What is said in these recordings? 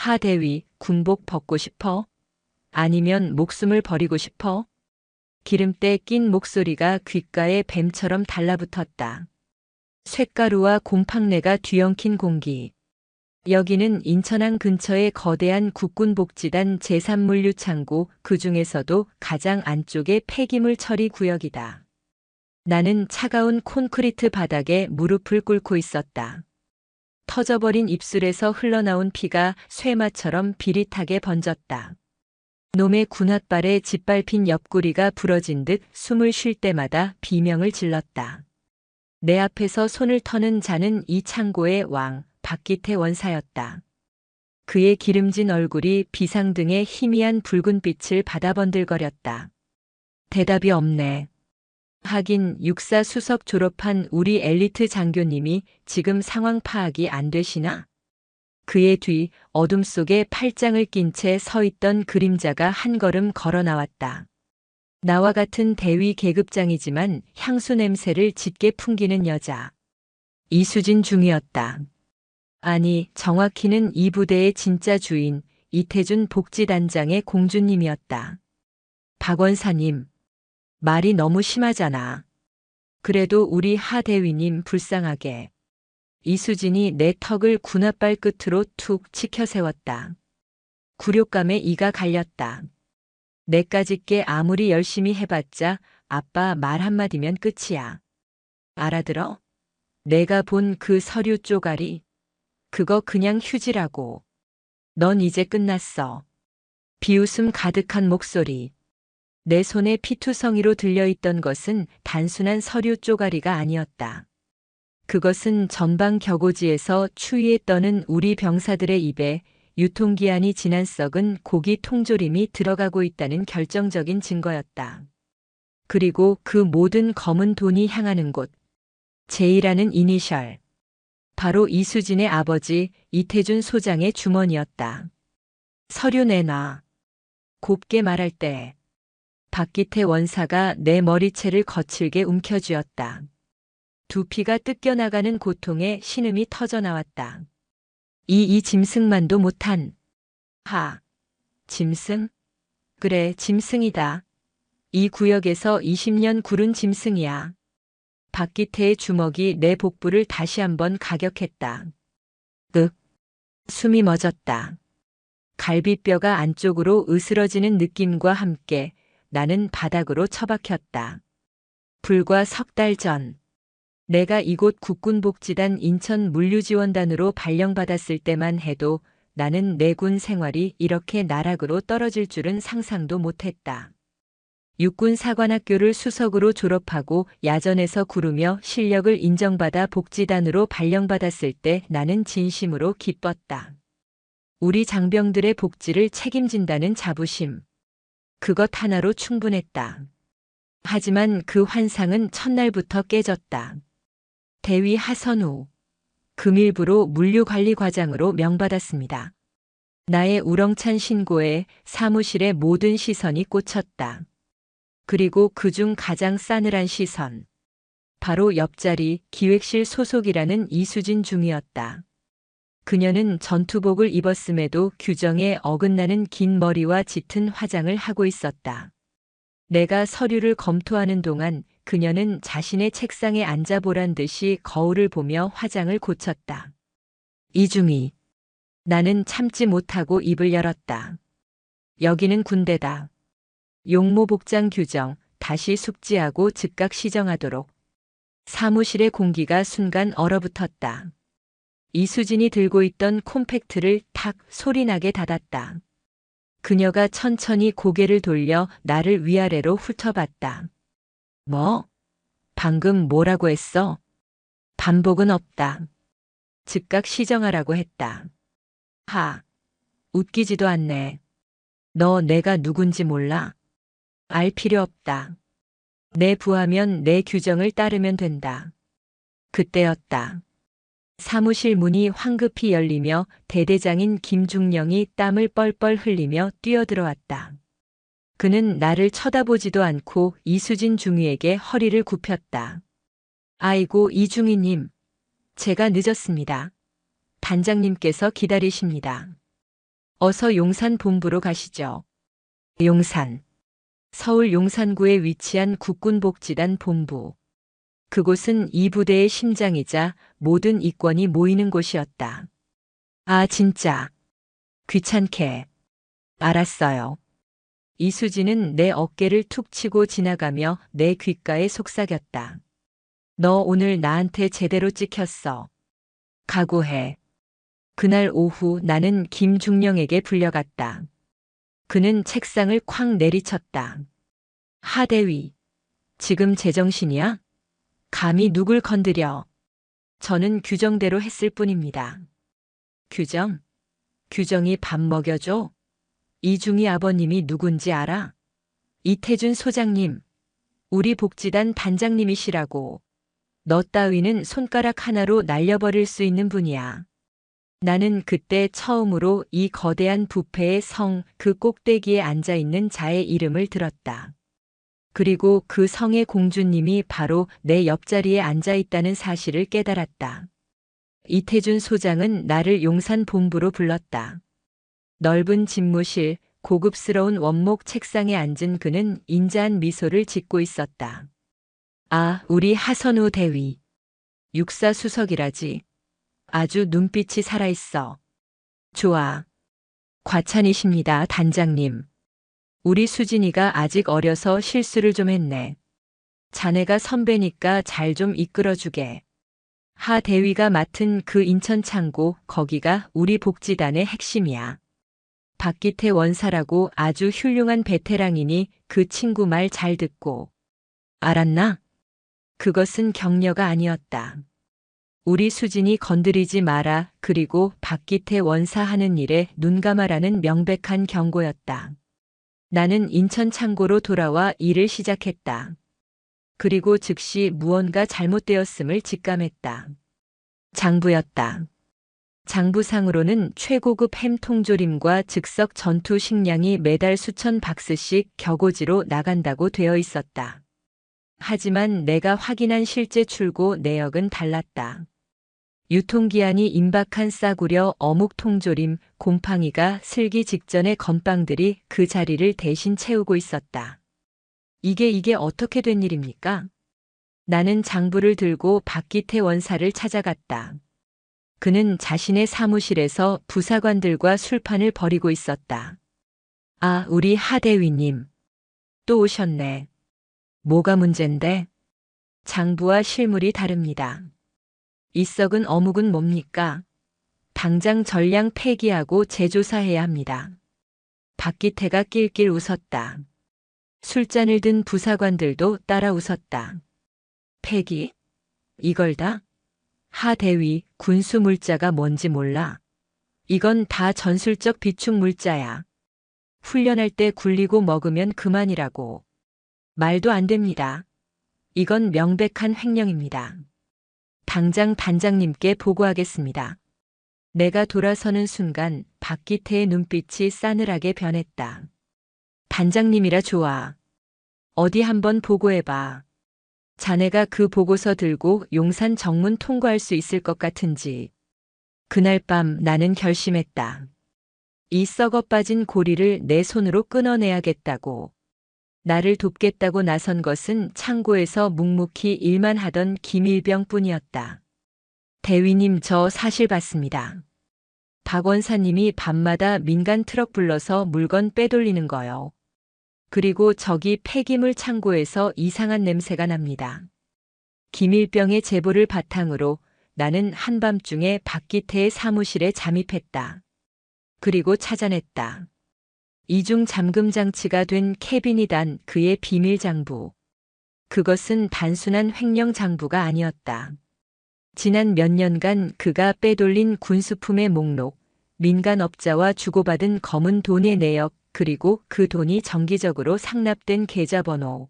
하 대위, 군복 벗고 싶어? 아니면 목숨을 버리고 싶어? 기름때 낀 목소리가 귓가에 뱀처럼 달라붙었다. 쇳가루와 곰팡내가 뒤엉킨 공기. 여기는 인천항 근처의 거대한 국군복지단 제3물류창고, 그 중에서도 가장 안쪽의 폐기물 처리 구역이다. 나는 차가운 콘크리트 바닥에 무릎을 꿇고 있었다. 터져버린 입술에서 흘러나온 피가 쇠마처럼 비릿하게 번졌다. 놈의 군홧발에 짓밟힌 옆구리가 부러진 듯 숨을 쉴 때마다 비명을 질렀다. 내 앞에서 손을 터는 자는 이 창고의 왕, 박기태 원사였다. 그의 기름진 얼굴이 비상등의 희미한 붉은 빛을 받아 번들거렸다. 대답이 없네. 하긴 육사 수석 졸업한 우리 엘리트 장교님이 지금 상황 파악이 안 되시나? 그의 뒤 어둠 속에 팔짱을 낀 채 서 있던 그림자가 한 걸음 걸어 나왔다. 나와 같은 대위 계급장이지만 향수 냄새를 짙게 풍기는 여자. 이수진 중이었다. 아니, 정확히는 이 부대의 진짜 주인, 이태준 복지단장의 공주님이었다. 박 원사님, 말이 너무 심하잖아. 그래도 우리 하 대위님 불쌍하게. 이수진이 내 턱을 군홧발 끝으로 툭 치켜 세웠다. 굴욕감에 이가 갈렸다. 내까짓게 아무리 열심히 해봤자 아빠 말 한마디면 끝이야. 알아들어? 내가 본 그 서류 쪼가리. 그거 그냥 휴지라고. 넌 이제 끝났어. 비웃음 가득한 목소리. 내 손에 피투성이로 들려있던 것은 단순한 서류 쪼가리가 아니었다. 그것은 전방 격오지에서 추위에 떠는 우리 병사들의 입에 유통기한이 지난 썩은 고기 통조림이 들어가고 있다는 결정적인 증거였다. 그리고 그 모든 검은 돈이 향하는 곳. 제이라는 이니셜. 바로 이수진의 아버지 이태준 소장의 주머니였다. 서류 내놔. 곱게 말할 때 박기태 원사가 내 머리채를 거칠게 움켜쥐었다. 두피가 뜯겨나가는 고통에 신음이 터져나왔다. 이 짐승만도 못한. 짐승? 그래, 짐승이다. 이 구역에서 20년 구른 짐승이야. 박기태의 주먹이 내 복부를 다시 한번 가격했다. 숨이 멎었다. 갈비뼈가 안쪽으로 으스러지는 느낌과 함께 나는 바닥으로 처박혔다. 불과 석 달 전, 내가 이곳 국군복지단 인천물류지원단으로 발령받았을 때만 해도 나는 내 군 생활이 이렇게 나락으로 떨어질 줄은 상상도 못했다. 육군사관학교를 수석으로 졸업하고 야전에서 구르며 실력을 인정받아 복지단으로 발령받았을 때 나는 진심으로 기뻤다. 우리 장병들의 복지를 책임진다는 자부심. 그것 하나로 충분했다. 하지만 그 환상은 첫날부터 깨졌다. 대위 하선우. 금일부로 물류관리과장으로 명받았습니다. 나의 우렁찬 신고에 사무실의 모든 시선이 꽂혔다. 그리고 그중 가장 싸늘한 시선. 바로 옆자리 기획실 소속이라는 이수진 중이었다. 그녀는 전투복을 입었음에도 규정에 어긋나는 긴 머리와 짙은 화장을 하고 있었다. 내가 서류를 검토하는 동안 그녀는 자신의 책상에 앉아 보란 듯이 거울을 보며 화장을 고쳤다. 이중희. 나는 참지 못하고 입을 열었다. 여기는 군대다. 용모복장 규정 다시 숙지하고 즉각 시정하도록. 사무실의 공기가 순간 얼어붙었다. 이수진이 들고 있던 콤팩트를 탁 소리나게 닫았다. 그녀가 천천히 고개를 돌려 나를 위아래로 훑어봤다. 뭐? 방금 뭐라고 했어? 반복은 없다. 즉각 시정하라고 했다. 웃기지도 않네. 너 내가 누군지 몰라? 알 필요 없다. 내 부하면 내 규정을 따르면 된다. 그때였다. 사무실 문이 황급히 열리며 대대장인 김중령이 땀을 뻘뻘 흘리며 뛰어들어왔다. 그는 나를 쳐다보지도 않고 이수진 중위에게 허리를 굽혔다. 아이고 이중위님, 제가 늦었습니다. 단장님께서 기다리십니다. 어서 용산 본부로 가시죠. 용산. 서울 용산구에 위치한 국군복지단 본부. 그곳은 이 부대의 심장이자 모든 이권이 모이는 곳이었다. 아, 진짜. 귀찮게. 알았어요. 이수진은 내 어깨를 툭 치고 지나가며 내 귓가에 속삭였다. 너 오늘 나한테 제대로 찍혔어. 각오해. 그날 오후 나는 김중령에게 불려갔다. 그는 책상을 쾅 내리쳤다. 하대위. 지금 제정신이야? 감히 누굴 건드려. 저는 규정대로 했을 뿐입니다. 규정? 규정이 밥 먹여줘? 이중희 아버님이 누군지 알아? 이태준 소장님. 우리 복지단 단장님이시라고. 너 따위는 손가락 하나로 날려버릴 수 있는 분이야. 나는 그때 처음으로 이 거대한 부패의 성 그 꼭대기에 앉아있는 자의 이름을 들었다. 그리고 그 성의 공주님이 바로 내 옆자리에 앉아있다는 사실을 깨달았다. 이태준 소장은 나를 용산 본부로 불렀다. 넓은 집무실, 고급스러운 원목 책상에 앉은 그는 인자한 미소를 짓고 있었다. 아, 우리 하선우 대위. 육사 수석이라지. 아주 눈빛이 살아있어. 좋아. 과찬이십니다, 단장님. 우리 수진이가 아직 어려서 실수를 좀 했네. 자네가 선배니까 잘 좀 이끌어주게. 하 대위가 맡은 그 인천 창고, 거기가 우리 복지단의 핵심이야. 박기태 원사라고 아주 훌륭한 베테랑이니 그 친구 말 잘 듣고. 알았나? 그것은 격려가 아니었다. 우리 수진이 건드리지 마라. 그리고 박기태 원사 하는 일에 눈 감아라는 명백한 경고였다. 나는 인천 창고로 돌아와 일을 시작했다. 그리고 즉시 무언가 잘못되었음을 직감했다. 장부였다. 장부상으로는 최고급 햄 통조림과 즉석 전투 식량이 매달 수천 박스씩 격오지로 나간다고 되어 있었다. 하지만 내가 확인한 실제 출고 내역은 달랐다. 유통기한이 임박한 싸구려 어묵 통조림, 곰팡이가 슬기 직전의 건빵들이 그 자리를 대신 채우고 있었다. 이게 어떻게 된 일입니까? 나는 장부를 들고 박기태 원사를 찾아갔다. 그는 자신의 사무실에서 부사관들과 술판을 벌이고 있었다. 아, 우리 하대위님. 또 오셨네. 뭐가 문젠데? 장부와 실물이 다릅니다. 이 썩은 어묵은 뭡니까? 당장 전량 폐기하고 재조사해야 합니다. 박기태가 낄낄 웃었다. 술잔을 든 부사관들도 따라 웃었다. 폐기? 이걸 다? 하 대위, 군수 물자가 뭔지 몰라. 이건 다 전술적 비축 물자야. 훈련할 때 굴리고 먹으면 그만이라고. 말도 안 됩니다. 이건 명백한 횡령입니다. 당장 단장님께 보고하겠습니다. 내가 돌아서는 순간 박기태의 눈빛이 싸늘하게 변했다. 단장님이라 좋아. 어디 한번 보고해봐. 자네가 그 보고서 들고 용산 정문 통과할 수 있을 것 같은지. 그날 밤 나는 결심했다. 이 썩어 빠진 고리를 내 손으로 끊어내야겠다고. 나를 돕겠다고 나선 것은 창고에서 묵묵히 일만 하던 김일병뿐이었다. 대위님, 저 사실 봤습니다. 박 원사님이 밤마다 민간 트럭 불러서 물건 빼돌리는 거요. 그리고 저기 폐기물 창고에서 이상한 냄새가 납니다. 김일병의 제보를 바탕으로 나는 한밤중에 박기태의 사무실에 잠입했다. 그리고 찾아냈다. 이중 잠금 장치가 된 캐빈이 단 그의 비밀 장부. 그것은 단순한 횡령 장부가 아니었다. 지난 몇 년간 그가 빼돌린 군수품의 목록, 민간업자와 주고받은 검은 돈의 내역, 그리고 그 돈이 정기적으로 상납된 계좌번호.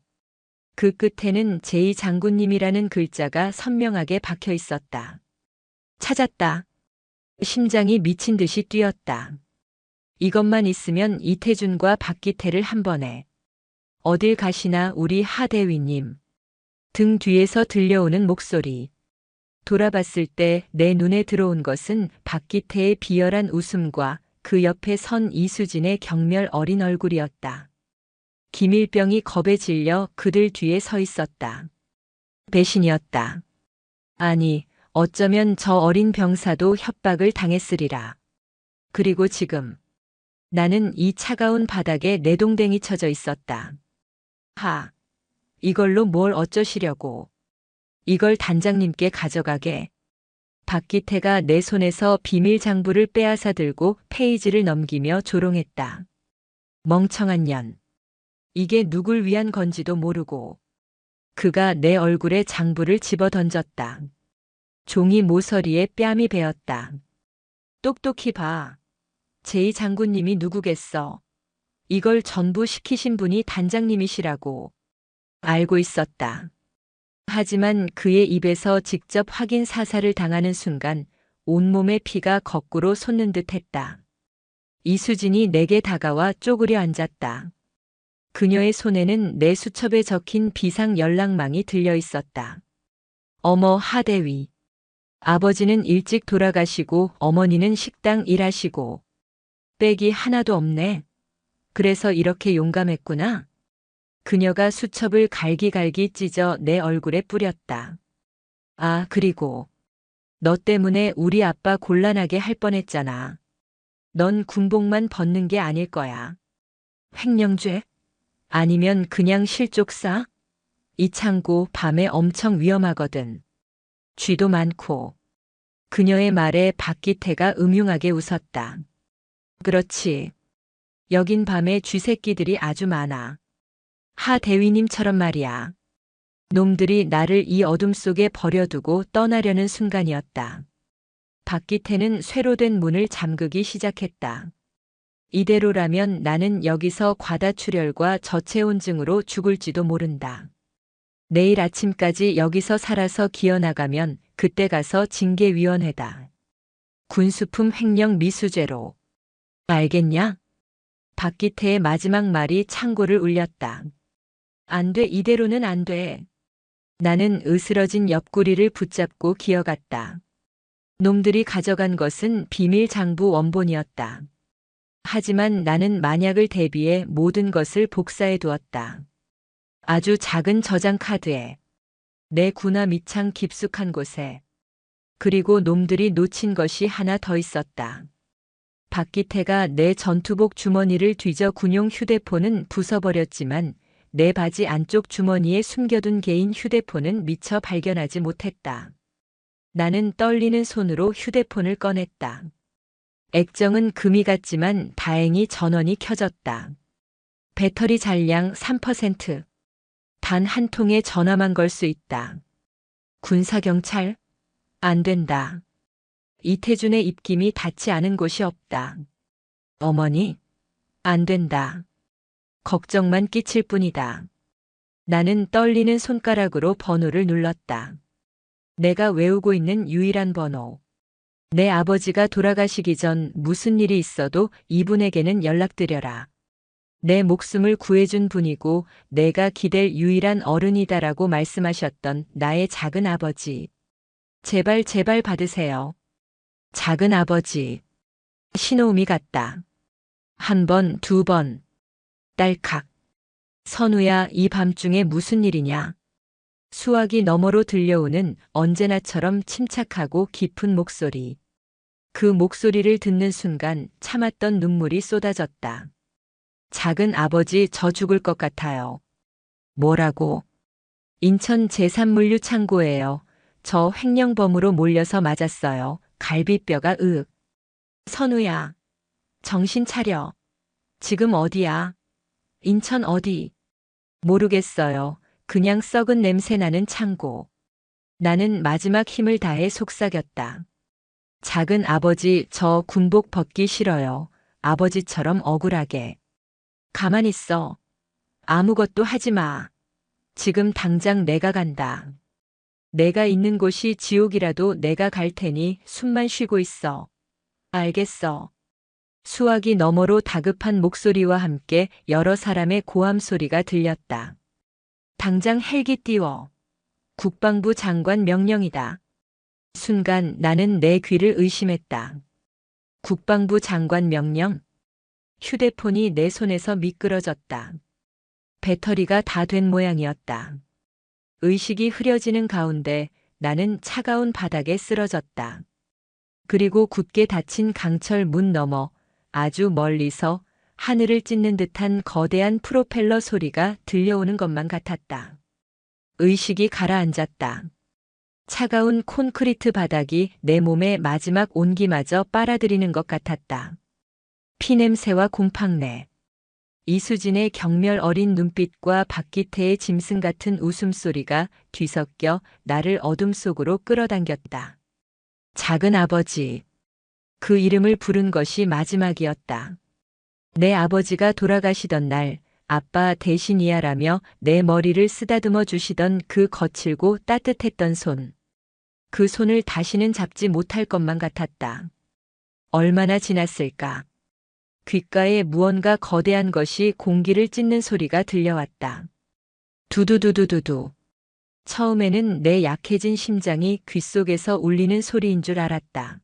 그 끝에는 제2장군님이라는 글자가 선명하게 박혀 있었다. 찾았다. 심장이 미친 듯이 뛰었다. 이것만 있으면 이태준과 박기태를 한 번에. 어딜 가시나 우리 하대위님. 등 뒤에서 들려오는 목소리. 돌아봤을 때 내 눈에 들어온 것은 박기태의 비열한 웃음과 그 옆에 선 이수진의 경멸 어린 얼굴이었다. 김일병이 겁에 질려 그들 뒤에 서 있었다. 배신이었다. 아니, 어쩌면 저 어린 병사도 협박을 당했으리라. 그리고 지금 나는 이 차가운 바닥에 내동댕이 쳐져 있었다. 이걸로 뭘 어쩌시려고. 이걸 단장님께 가져가게. 박기태가 내 손에서 비밀 장부를 빼앗아 들고 페이지를 넘기며 조롱했다. 멍청한 년. 이게 누굴 위한 건지도 모르고. 그가 내 얼굴에 장부를 집어 던졌다. 종이 모서리에 뺨이 베었다. 똑똑히 봐. 제2 장군님이 누구겠어. 이걸 전부 시키신 분이 단장님이시라고. 알고 있었다. 하지만 그의 입에서 직접 확인 사살을 당하는 순간 온몸의 피가 거꾸로 솟는 듯 했다. 이수진이 내게 다가와 쪼그려 앉았다. 그녀의 손에는 내 수첩에 적힌 비상 연락망이 들려 있었다. 어머 하대위. 아버지는 일찍 돌아가시고 어머니는 식당 일하시고 빽이 하나도 없네. 그래서 이렇게 용감했구나. 그녀가 수첩을 갈기갈기 찢어 내 얼굴에 뿌렸다. 그리고 너 때문에 우리 아빠 곤란하게 할 뻔했잖아. 넌 군복만 벗는 게 아닐 거야. 횡령죄? 아니면 그냥 실족사? 이 창고 밤에 엄청 위험하거든. 쥐도 많고. 그녀의 말에 박기태가 음흉하게 웃었다. 그렇지. 여긴 밤에 쥐새끼들이 아주 많아. 하 대위님처럼 말이야. 놈들이 나를 이 어둠 속에 버려두고 떠나려는 순간이었다. 박기태는 쇠로 된 문을 잠그기 시작했다. 이대로라면 나는 여기서 과다출혈과 저체온증으로 죽을지도 모른다. 내일 아침까지 여기서 살아서 기어나가면 그때 가서 징계위원회다. 군수품 횡령 미수죄로. 알겠냐? 박기태의 마지막 말이 창고를 울렸다. 안 돼, 이대로는 안 돼. 나는 으스러진 옆구리를 붙잡고 기어갔다. 놈들이 가져간 것은 비밀 장부 원본이었다. 하지만 나는 만약을 대비해 모든 것을 복사해 두었다. 아주 작은 저장 카드에, 내 구나 밑창 깊숙한 곳에. 그리고 놈들이 놓친 것이 하나 더 있었다. 박기태가 내 전투복 주머니를 뒤져 군용 휴대폰은 부숴버렸지만 내 바지 안쪽 주머니에 숨겨둔 개인 휴대폰은 미처 발견하지 못했다. 나는 떨리는 손으로 휴대폰을 꺼냈다. 액정은 금이 같지만 다행히 전원이 켜졌다. 배터리 잔량 3%. 단 한 통의 전화만 걸 수 있다. 군사경찰? 안 된다. 이태준의 입김이 닿지 않은 곳이 없다. 어머니? 안 된다. 걱정만 끼칠 뿐이다. 나는 떨리는 손가락으로 번호를 눌렀다. 내가 외우고 있는 유일한 번호. 내 아버지가 돌아가시기 전 무슨 일이 있어도 이분에게는 연락드려라. 내 목숨을 구해준 분이고 내가 기댈 유일한 어른이다라고 말씀하셨던 나의 작은 아버지. 제발 제발 받으세요. 작은 아버지. 신호음이 갔다. 한 번, 두 번. 딸칵. 선우야, 이 밤중에 무슨 일이냐? 수화기 너머로 들려오는 언제나처럼 침착하고 깊은 목소리. 그 목소리를 듣는 순간 참았던 눈물이 쏟아졌다. 작은 아버지, 저 죽을 것 같아요. 뭐라고? 인천 제3물류 창고예요. 저 횡령범으로 몰려서 맞았어요. 갈비뼈가 으윽. 선우야, 정신 차려. 지금 어디야? 인천 어디? 모르겠어요. 그냥 썩은 냄새 나는 창고. 나는 마지막 힘을 다해 속삭였다. 작은 아버지, 저 군복 벗기 싫어요. 아버지처럼 억울하게. 가만 있어. 아무것도 하지 마. 지금 당장 내가 간다. 내가 있는 곳이 지옥이라도 내가 갈 테니 숨만 쉬고 있어. 알겠어. 수화기 너머로 다급한 목소리와 함께 여러 사람의 고함 소리가 들렸다. 당장 헬기 띄워. 국방부 장관 명령이다. 순간 나는 내 귀를 의심했다. 국방부 장관 명령. 휴대폰이 내 손에서 미끄러졌다. 배터리가 다 된 모양이었다. 의식이 흐려지는 가운데 나는 차가운 바닥에 쓰러졌다. 그리고 굳게 닫힌 강철 문 너머 아주 멀리서 하늘을 찢는 듯한 거대한 프로펠러 소리가 들려오는 것만 같았다. 의식이 가라앉았다. 차가운 콘크리트 바닥이 내 몸의 마지막 온기마저 빨아들이는 것 같았다. 피냄새와 곰팡내. 이수진의 경멸 어린 눈빛과 박기태의 짐승 같은 웃음소리가 뒤섞여 나를 어둠 속으로 끌어당겼다. 작은 아버지. 그 이름을 부른 것이 마지막이었다. 내 아버지가 돌아가시던 날 아빠 대신이야라며 내 머리를 쓰다듬어 주시던 그 거칠고 따뜻했던 손. 그 손을 다시는 잡지 못할 것만 같았다. 얼마나 지났을까? 귓가에 무언가 거대한 것이 공기를 찢는 소리가 들려왔다. 두두두두두두. 처음에는 내 약해진 심장이 귓속에서 울리는 소리인 줄 알았다.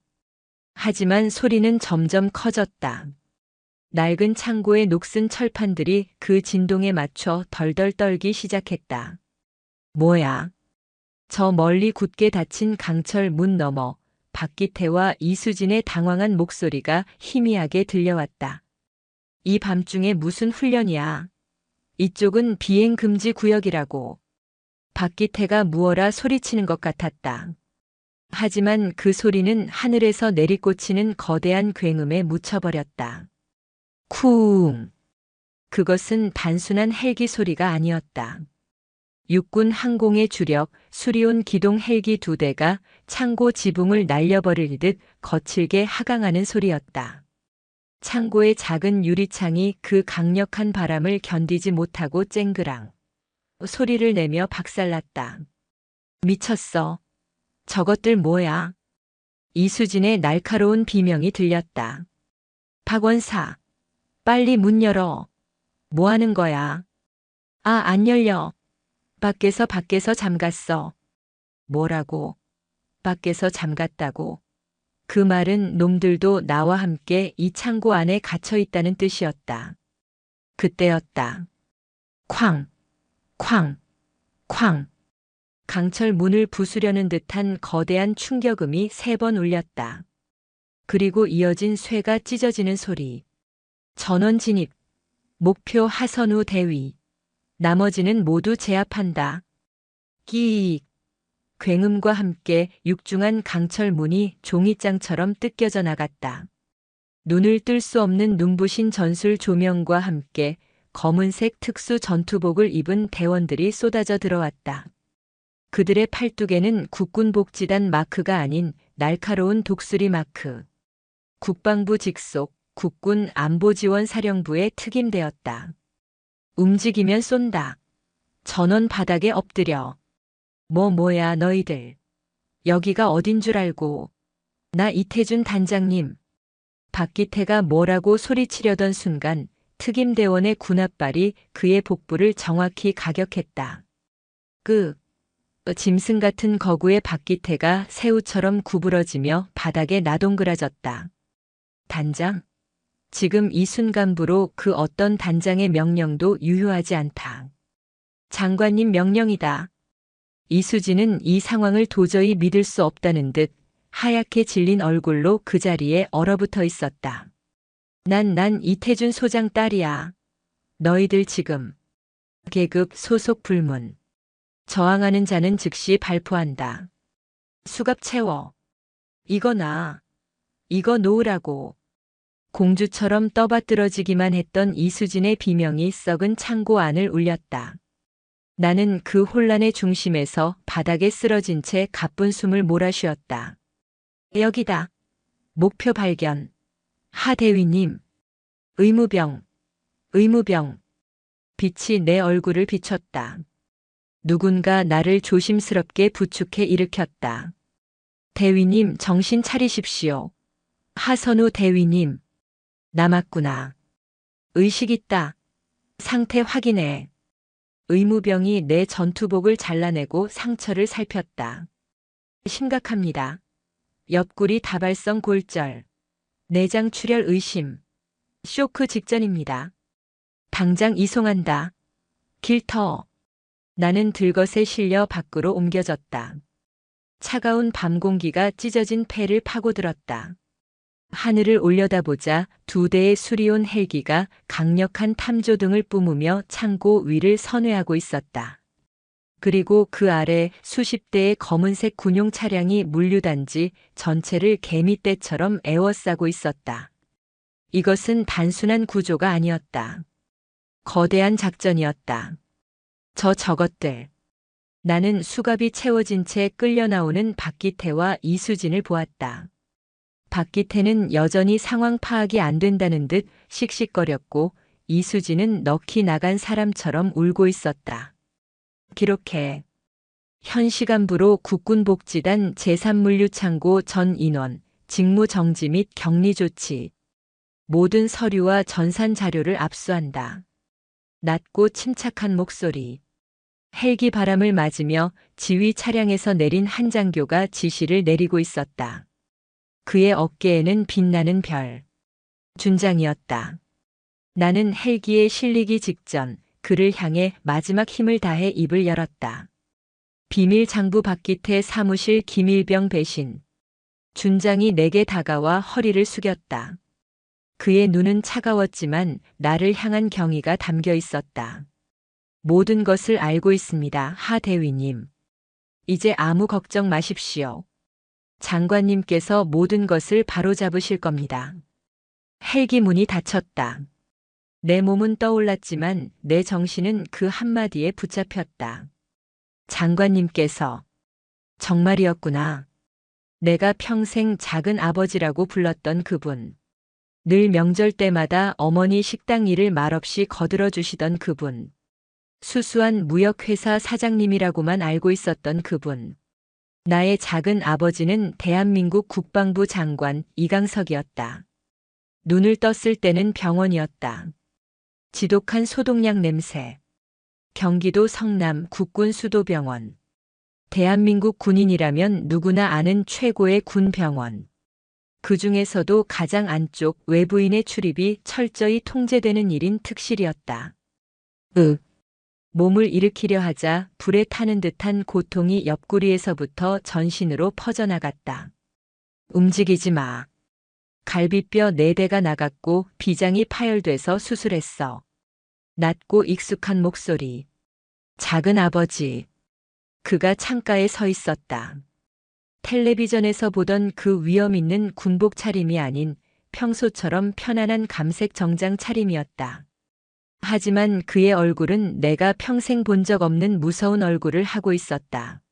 하지만 소리는 점점 커졌다. 낡은 창고의 녹슨 철판들이 그 진동에 맞춰 덜덜 떨기 시작했다. 뭐야? 저 멀리 굳게 닫힌 강철 문 너머 박기태와 이수진의 당황한 목소리가 희미하게 들려왔다. 이 밤중에 무슨 훈련이야? 이쪽은 비행 금지 구역이라고. 박기태가 무어라 소리치는 것 같았다. 하지만 그 소리는 하늘에서 내리꽂히는 거대한 굉음에 묻혀버렸다. 쿵! 그것은 단순한 헬기 소리가 아니었다. 육군 항공의 주력 수리온 기동 헬기 2대가 창고 지붕을 날려버릴 듯 거칠게 하강하는 소리였다. 창고의 작은 유리창이 그 강력한 바람을 견디지 못하고 쨍그랑 소리를 내며 박살났다. 미쳤어. 저것들 뭐야? 이수진의 날카로운 비명이 들렸다. 박원사, 빨리 문 열어. 뭐 하는 거야? 아, 안 열려. 밖에서 잠갔어. 뭐라고? 밖에서 잠갔다고? 그 말은 놈들도 나와 함께 이 창고 안에 갇혀 있다는 뜻이었다. 그때였다. 쾅, 쾅, 쾅. 강철 문을 부수려는 듯한 거대한 충격음이 3번 울렸다. 그리고 이어진 쇠가 찢어지는 소리. 전원 진입. 목표 하선우 대위. 나머지는 모두 제압한다. 끼익. 굉음과 함께 육중한 강철 문이 종이장처럼 뜯겨져 나갔다. 눈을 뜰 수 없는 눈부신 전술 조명과 함께 검은색 특수 전투복을 입은 대원들이 쏟아져 들어왔다. 그들의 팔뚝에는 국군복지단 마크가 아닌 날카로운 독수리 마크. 국방부 직속 국군안보지원사령부에 특임되었다. 움직이면 쏜다. 전원 바닥에 엎드려. 뭐야 너희들. 여기가 어딘 줄 알고. 나 이태준 단장님. 박기태가 뭐라고 소리치려던 순간 특임대원의 군홧발이 그의 복부를 정확히 가격했다. 짐승 같은 거구의 박기태가 새우처럼 구부러지며 바닥에 나동그라졌다. 단장? 지금 이 순간부로 그 어떤 단장의 명령도 유효하지 않다. 장관님 명령이다. 이수진은 이 상황을 도저히 믿을 수 없다는 듯 하얗게 질린 얼굴로 그 자리에 얼어붙어 있었다. 난 이태준 소장 딸이야. 너희들 지금 계급 소속 불문. 저항하는 자는 즉시 발포한다. 수갑 채워. 이거 이거 놓으라고. 공주처럼 떠받들어지기만 했던 이수진의 비명이 썩은 창고 안을 울렸다. 나는 그 혼란의 중심에서 바닥에 쓰러진 채 가쁜 숨을 몰아쉬었다. 여기다. 목표 발견. 하 대위님. 의무병. 빛이 내 얼굴을 비췄다. 누군가 나를 조심스럽게 부축해 일으켰다. 대위님 정신 차리십시오. 하선우 대위님. 남았구나. 의식 있다. 상태 확인해. 의무병이 내 전투복을 잘라내고 상처를 살폈다. 심각합니다. 옆구리 다발성 골절. 내장 출혈 의심. 쇼크 직전입니다. 당장 이송한다. 길터. 나는 들것에 실려 밖으로 옮겨졌다. 차가운 밤 공기가 찢어진 폐를 파고들었다. 하늘을 올려다보자 2대의 수리온 헬기가 강력한 탐조등을 뿜으며 창고 위를 선회하고 있었다. 그리고 그 아래 수십 대의 검은색 군용 차량이 물류단지 전체를 개미떼처럼 에워싸고 있었다. 이것은 단순한 구조가 아니었다. 거대한 작전이었다. 저것들. 나는 수갑이 채워진 채 끌려 나오는 박기태와 이수진을 보았다. 박기태는 여전히 상황 파악이 안 된다는 듯 씩씩거렸고 이수진은 넋이 나간 사람처럼 울고 있었다. 기록해. 현 시간부로 국군복지단 제3물류창고 전 인원, 직무 정지 및 격리 조치. 모든 서류와 전산 자료를 압수한다. 낮고 침착한 목소리. 헬기 바람을 맞으며 지휘 차량에서 내린 한장교가 지시를 내리고 있었다. 그의 어깨에는 빛나는 별. 준장이었다. 나는 헬기에 실리기 직전 그를 향해 마지막 힘을 다해 입을 열었다. 비밀 장부 박기태 사무실 김일병 배신. 준장이 내게 다가와 허리를 숙였다. 그의 눈은 차가웠지만 나를 향한 경의가 담겨 있었다. 모든 것을 알고 있습니다, 하 대위님. 이제 아무 걱정 마십시오. 장관님께서 모든 것을 바로잡으실 겁니다. 헬기 문이 닫혔다. 내 몸은 떠올랐지만 내 정신은 그 한마디에 붙잡혔다. 장관님께서. 정말이었구나. 내가 평생 작은 아버지라고 불렀던 그분. 늘 명절 때마다 어머니 식당 일을 말없이 거들어 주시던 그분. 수수한 무역회사 사장님이라고만 알고 있었던 그분. 나의 작은 아버지는 대한민국 국방부 장관 이강석이었다. 눈을 떴을 때는 병원이었다. 지독한 소독약 냄새. 경기도 성남 국군수도병원. 대한민국 군인이라면 누구나 아는 최고의 군병원. 그 중에서도 가장 안쪽 외부인의 출입이 철저히 통제되는 일인 특실이었다. 몸을 일으키려 하자 불에 타는 듯한 고통이 옆구리에서부터 전신으로 퍼져나갔다. 움직이지 마. 갈비뼈 4대가 나갔고 비장이 파열돼서 수술했어. 낮고 익숙한 목소리. 작은 아버지. 그가 창가에 서 있었다. 텔레비전에서 보던 그 위험 있는 군복 차림이 아닌 평소처럼 편안한 감색 정장 차림이었다. 하지만 그의 얼굴은 내가 평생 본 적 없는 무서운 얼굴을 하고 있었다.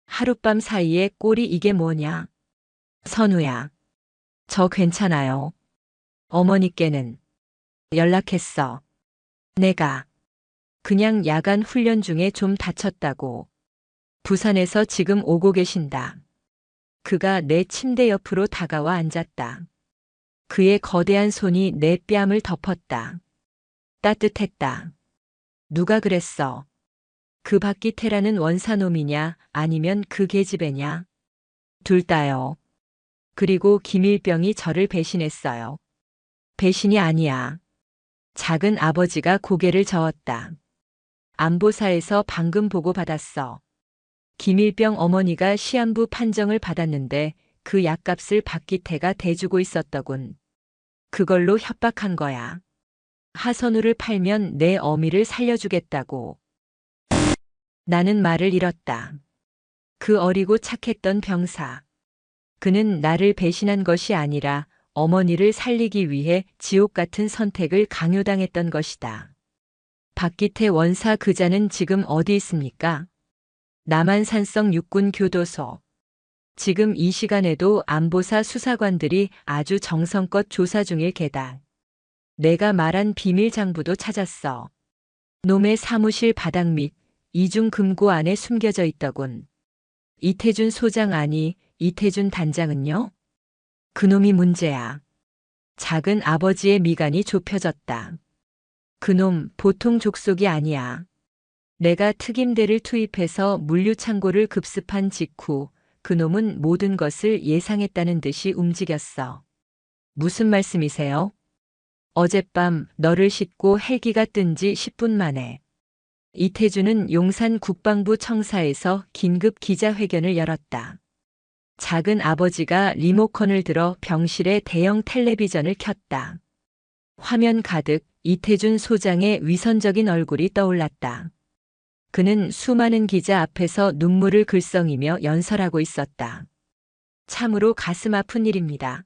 하룻밤 사이에 꼴이 이게 뭐냐? 선우야. 저 괜찮아요. 어머니께는 연락했어. 내가 그냥 야간 훈련 중에 좀 다쳤다고. 부산에서 지금 오고 계신다. 그가 내 침대 옆으로 다가와 앉았다. 그의 거대한 손이 내 뺨을 덮었다. 따뜻했다. 누가 그랬어? 그 박기태라는 원사놈이냐 아니면 그 계집애냐? 둘 다요. 그리고 김일병이 저를 배신했어요. 배신이 아니야. 작은 아버지가 고개를 저었다. 안보사에서 방금 보고받았어. 김일병 어머니가 시한부 판정을 받았는데 그 약값을 박기태가 대주고 있었더군. 그걸로 협박한 거야. 하선우를 팔면 내 어미를 살려주겠다고. 나는 말을 잃었다. 그 어리고 착했던 병사. 그는 나를 배신한 것이 아니라 어머니를 살리기 위해 지옥 같은 선택을 강요당했던 것이다. 박기태 원사 그자는 지금 어디 있습니까? 남한산성 육군교도소. 지금 이 시간에도 안보사 수사관들이 아주 정성껏 조사 중일 게다. 내가 말한 비밀 장부도 찾았어. 놈의 사무실 바닥 밑 이중 금고 안에 숨겨져 있더군. 이태준 소장 아니 이태준 단장은요? 그놈이 문제야. 작은 아버지의 미간이 좁혀졌다. 그놈 보통 족속이 아니야. 내가 특임대를 투입해서 물류창고를 급습한 직후 그놈은 모든 것을 예상했다는 듯이 움직였어. 무슨 말씀이세요? 어젯밤 너를 싣고 헬기가 뜬 지 10분 만에. 이태준은 용산 국방부 청사에서 긴급 기자회견을 열었다. 작은 아버지가 리모컨을 들어 병실에 대형 텔레비전을 켰다. 화면 가득 이태준 소장의 위선적인 얼굴이 떠올랐다. 그는 수많은 기자 앞에서 눈물을 글썽이며 연설하고 있었다. 참으로 가슴 아픈 일입니다.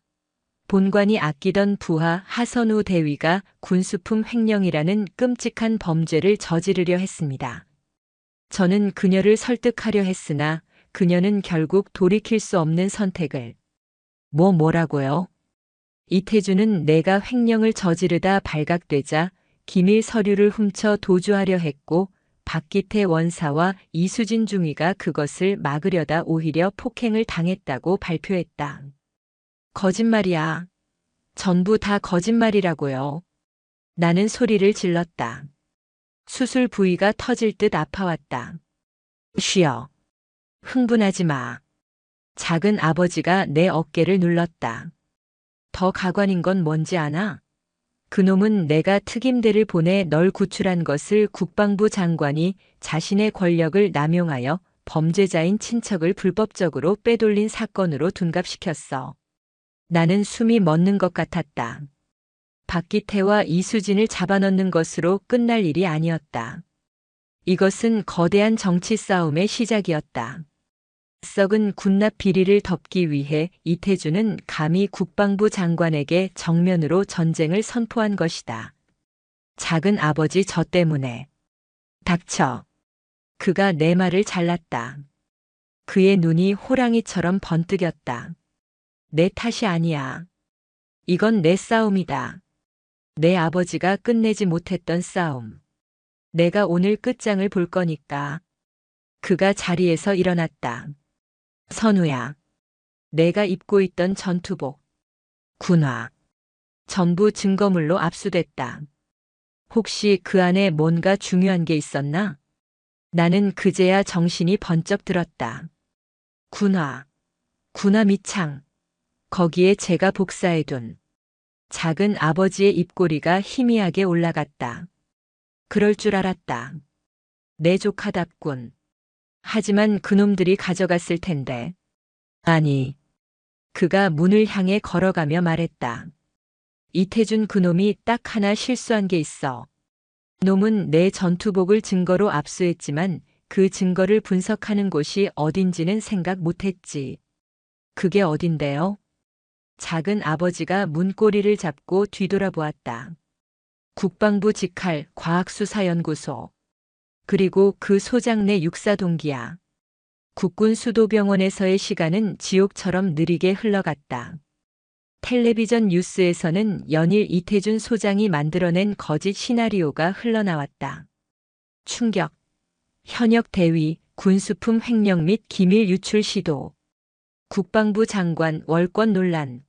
본관이 아끼던 부하 하선우 대위가 군수품 횡령이라는 끔찍한 범죄를 저지르려 했습니다. 저는 그녀를 설득하려 했으나 그녀는 결국 돌이킬 수 없는 선택을. 뭐라고요? 이태준은 내가 횡령을 저지르다 발각되자 기밀 서류를 훔쳐 도주하려 했고 박기태 원사와 이수진 중위가 그것을 막으려다 오히려 폭행을 당했다고 발표했다. 거짓말이야. 전부 다 거짓말이라고요. 나는 소리를 질렀다. 수술 부위가 터질 듯 아파왔다. 쉬어. 흥분하지 마. 작은 아버지가 내 어깨를 눌렀다. 더 가관인 건 뭔지 아나? 그놈은 내가 특임대를 보내 널 구출한 것을 국방부 장관이 자신의 권력을 남용하여 범죄자인 친척을 불법적으로 빼돌린 사건으로 둔갑시켰어. 나는 숨이 멎는 것 같았다. 박기태와 이수진을 잡아넣는 것으로 끝날 일이 아니었다. 이것은 거대한 정치 싸움의 시작이었다. 썩은 군납 비리를 덮기 위해 이태준은 감히 국방부 장관에게 정면으로 전쟁을 선포한 것이다. 작은 아버지 저 때문에. 닥쳐. 그가 내 말을 잘랐다. 그의 눈이 호랑이처럼 번뜩였다. 내 탓이 아니야. 이건 내 싸움이다. 내 아버지가 끝내지 못했던 싸움. 내가 오늘 끝장을 볼 거니까. 그가 자리에서 일어났다. 선우야. 내가 입고 있던 전투복, 군화, 전부 증거물로 압수됐다. 혹시 그 안에 뭔가 중요한 게 있었나? 나는 그제야 정신이 번쩍 들었다. 군화 밑창. 거기에 제가 복사해둔 작은 아버지의 입꼬리가 희미하게 올라갔다. 그럴 줄 알았다. 내 조카답군. 하지만 그놈들이 가져갔을 텐데. 아니. 그가 문을 향해 걸어가며 말했다. 이태준 그놈이 딱 하나 실수한 게 있어. 놈은 내 전투복을 증거로 압수했지만 그 증거를 분석하는 곳이 어딘지는 생각 못했지. 그게 어딘데요? 작은 아버지가 문고리를 잡고 뒤돌아보았다. 국방부 직할 과학수사연구소. 그리고 그 소장 내 육사 동기야. 국군수도병원에서의 시간은 지옥처럼 느리게 흘러갔다. 텔레비전 뉴스에서는 연일 이태준 소장이 만들어낸 거짓 시나리오가 흘러나왔다. 충격. 현역 대위, 군수품 횡령 및 기밀 유출 시도. 국방부 장관 월권 논란.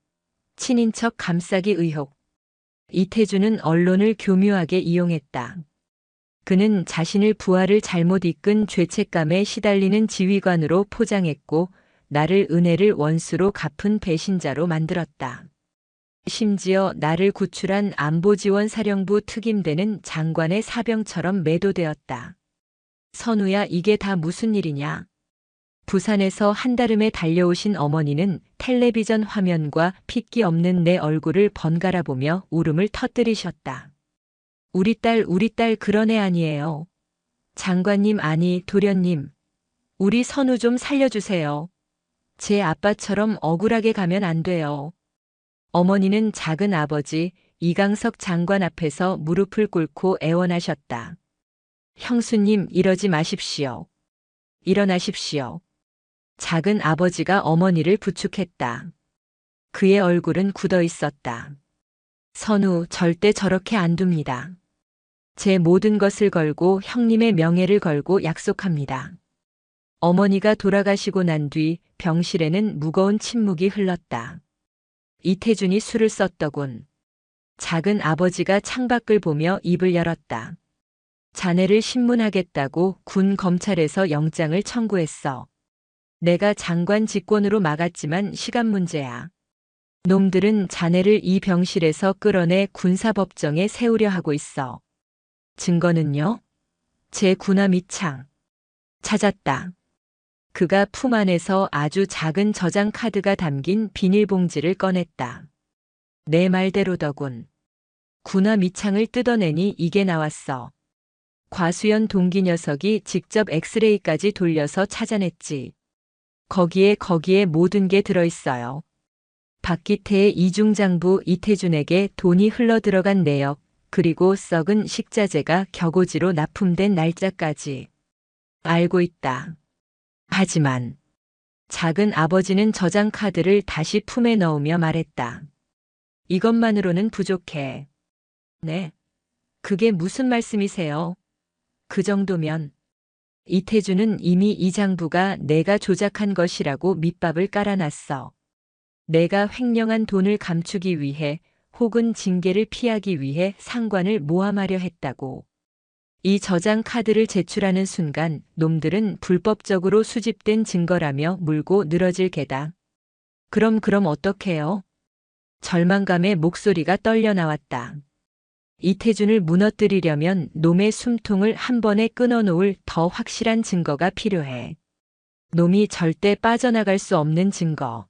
친인척 감싸기 의혹. 이태준은 언론을 교묘하게 이용했다. 그는 자신을 부하를 잘못 이끈 죄책감에 시달리는 지휘관으로 포장했고 나를 은혜를 원수로 갚은 배신자로 만들었다. 심지어 나를 구출한 안보지원사령부 특임대는 장관의 사병처럼 매도되었다. 선우야, 이게 다 무슨 일이냐? 부산에서 한달음에 달려오신 어머니는 텔레비전 화면과 핏기 없는 내 얼굴을 번갈아 보며 울음을 터뜨리셨다. 우리 딸 그런 애 아니에요. 장관님, 아니 도련님. 우리 선우 좀 살려주세요. 제 아빠처럼 억울하게 가면 안 돼요. 어머니는 작은 아버지 이강석 장관 앞에서 무릎을 꿇고 애원하셨다. 형수님, 이러지 마십시오. 일어나십시오. 작은 아버지가 어머니를 부축했다. 그의 얼굴은 굳어 있었다. 선우, 절대 저렇게 안 둡니다. 제 모든 것을 걸고 형님의 명예를 걸고 약속합니다. 어머니가 돌아가시고 난 뒤 병실에는 무거운 침묵이 흘렀다. 이태준이 술을 썼더군. 작은 아버지가 창밖을 보며 입을 열었다. 자네를 신문하겠다고 군 검찰에서 영장을 청구했어. 내가 장관 직권으로 막았지만 시간 문제야. 놈들은 자네를 이 병실에서 끌어내 군사법정에 세우려 하고 있어. 증거는요? 제 군화 밑창. 찾았다. 그가 품 안에서 아주 작은 저장 카드가 담긴 비닐봉지를 꺼냈다. 내 말대로더군. 군화 밑창을 뜯어내니 이게 나왔어. 과수연 동기 녀석이 직접 엑스레이까지 돌려서 찾아냈지. 거기에 모든 게 들어있어요. 박기태의 이중장부 이태준에게 돈이 흘러들어간 내역, 그리고 썩은 식자재가 격오지로 납품된 날짜까지. 알고 있다. 하지만 작은 아버지는 저장 카드를 다시 품에 넣으며 말했다. 이것만으로는 부족해. 네. 그게 무슨 말씀이세요? 그 정도면. 이태준은 이미 이 장부가 내가 조작한 것이라고 밑밥을 깔아놨어. 내가 횡령한 돈을 감추기 위해 혹은 징계를 피하기 위해 상관을 모함하려 했다고. 이 저장 카드를 제출하는 순간 놈들은 불법적으로 수집된 증거라며 물고 늘어질 게다. 그럼 어떡해요? 절망감에 목소리가 떨려 나왔다. 이태준을 무너뜨리려면 놈의 숨통을 한 번에 끊어놓을 더 확실한 증거가 필요해. 놈이 절대 빠져나갈 수 없는 증거.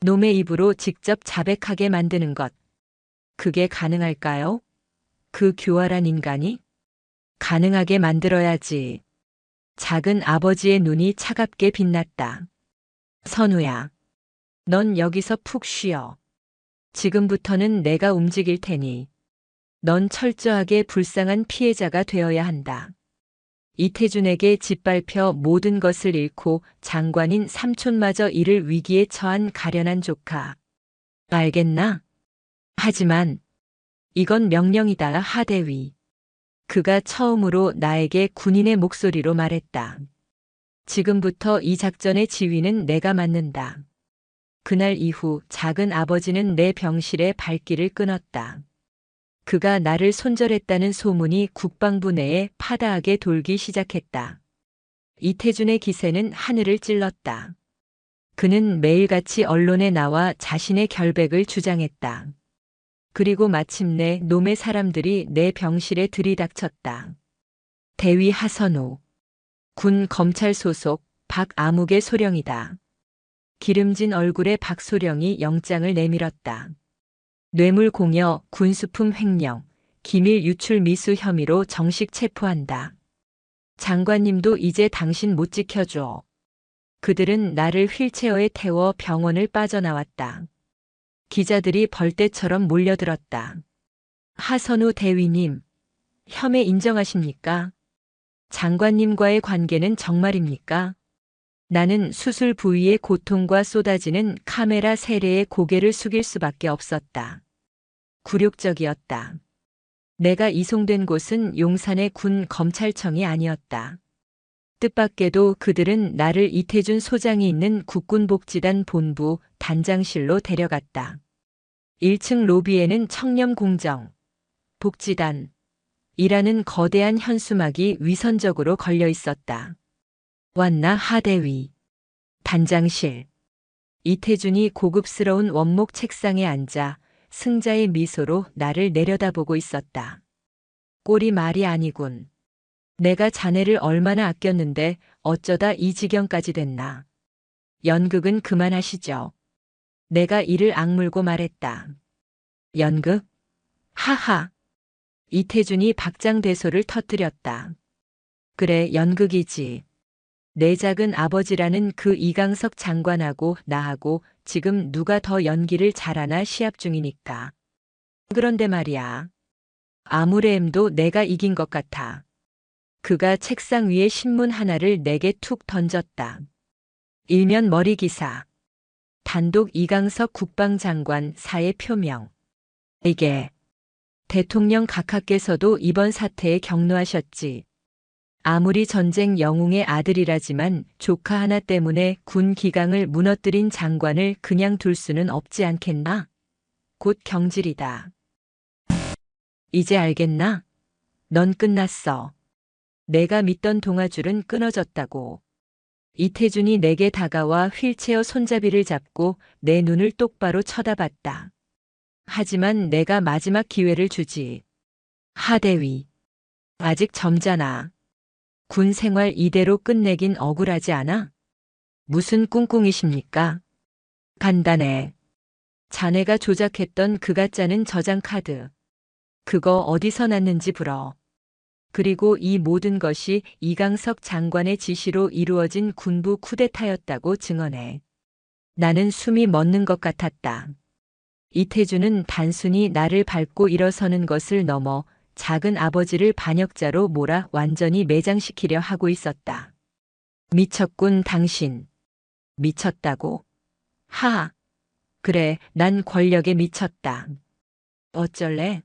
놈의 입으로 직접 자백하게 만드는 것. 그게 가능할까요? 그 교활한 인간이? 가능하게 만들어야지. 작은 아버지의 눈이 차갑게 빛났다. 선우야, 넌 여기서 푹 쉬어. 지금부터는 내가 움직일 테니. 넌 철저하게 불쌍한 피해자가 되어야 한다. 이태준에게 짓밟혀 모든 것을 잃고 장관인 삼촌마저 이를 위기에 처한 가련한 조카. 알겠나? 하지만 이건 명령이다, 하대위. 그가 처음으로 나에게 군인의 목소리로 말했다. 지금부터 이 작전의 지휘는 내가 맡는다. 그날 이후 작은 아버지는 내 병실에 발길을 끊었다. 그가 나를 손절했다는 소문이 국방부 내에 파다하게 돌기 시작했다. 이태준의 기세는 하늘을 찔렀다. 그는 매일같이 언론에 나와 자신의 결백을 주장했다. 그리고 마침내 놈의 사람들이 내 병실에 들이닥쳤다. 대위 하선우. 군 검찰 소속 박아묵의 소령이다. 기름진 얼굴의 박소령이 영장을 내밀었다. 뇌물공여, 군수품 횡령, 기밀 유출 미수 혐의로 정식 체포한다. 장관님도 이제 당신 못 지켜줘. 그들은 나를 휠체어에 태워 병원을 빠져나왔다. 기자들이 벌떼처럼 몰려들었다. 하선우 대위님, 혐의 인정하십니까? 장관님과의 관계는 정말입니까? 나는 수술 부위의 고통과 쏟아지는 카메라 세례에 고개를 숙일 수밖에 없었다. 굴욕적이었다. 내가 이송된 곳은 용산의 군 검찰청이 아니었다. 뜻밖에도 그들은 나를 이태준 소장이 있는 국군복지단 본부 단장실로 데려갔다. 1층 로비에는 청렴공정, 복지단, 이라는 거대한 현수막이 위선적으로 걸려 있었다. 왔나 하대위. 단장실. 이태준이 고급스러운 원목 책상에 앉아 승자의 미소로 나를 내려다보고 있었다. 꼴이 말이 아니군. 내가 자네를 얼마나 아꼈는데 어쩌다 이 지경까지 됐나. 연극은 그만하시죠. 내가 이를 악물고 말했다. 연극? 하하. 이태준이 박장대소를 터뜨렸다. 그래, 연극이지. 내 작은 아버지라는 그 이강석 장관하고 나하고 지금 누가 더 연기를 잘하나 시합 중이니까. 그런데 말이야. 아무래도 내가 이긴 것 같아. 그가 책상 위에 신문 하나를 내게 툭 던졌다. 일면 머리 기사. 단독 이강석 국방장관 사의 표명. 이게 대통령 각하께서도 이번 사태에 격노하셨지. 아무리 전쟁 영웅의 아들이라지만 조카 하나 때문에 군 기강을 무너뜨린 장관을 그냥 둘 수는 없지 않겠나? 곧 경질이다. 이제 알겠나? 넌 끝났어. 내가 믿던 동아줄은 끊어졌다고. 이태준이 내게 다가와 휠체어 손잡이를 잡고 내 눈을 똑바로 쳐다봤다. 하지만 내가 마지막 기회를 주지. 하대위. 아직 젊잖아. 군 생활 이대로 끝내긴 억울하지 않아? 무슨 꿍꿍이십니까? 간단해. 자네가 조작했던 그 가짜는 저장 카드. 그거 어디서 났는지 불어. 그리고 이 모든 것이 이강석 장관의 지시로 이루어진 군부 쿠데타였다고 증언해. 나는 숨이 멎는 것 같았다. 이태준은 단순히 나를 밟고 일어서는 것을 넘어 작은 아버지를 반역자로 몰아 완전히 매장시키려 하고 있었다. 미쳤군, 당신. 미쳤다고. 하. 그래, 난 권력에 미쳤다. 어쩔래?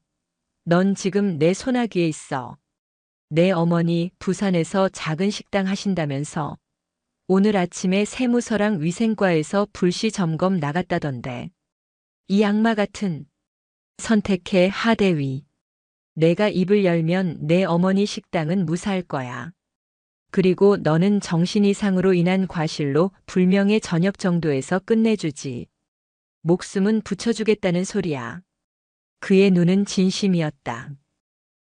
넌 지금 내 손아귀에 있어. 내 어머니 부산에서 작은 식당 하신다면서 오늘 아침에 세무서랑 위생과에서 불시 점검 나갔다던데. 이 악마 같은. 선택해, 하대위. 내가 입을 열면 내 어머니 식당은 무사할 거야. 그리고 너는 정신 이상으로 인한 과실로 불명예 전역 정도에서 끝내주지. 목숨은 붙여주겠다는 소리야. 그의 눈은 진심이었다.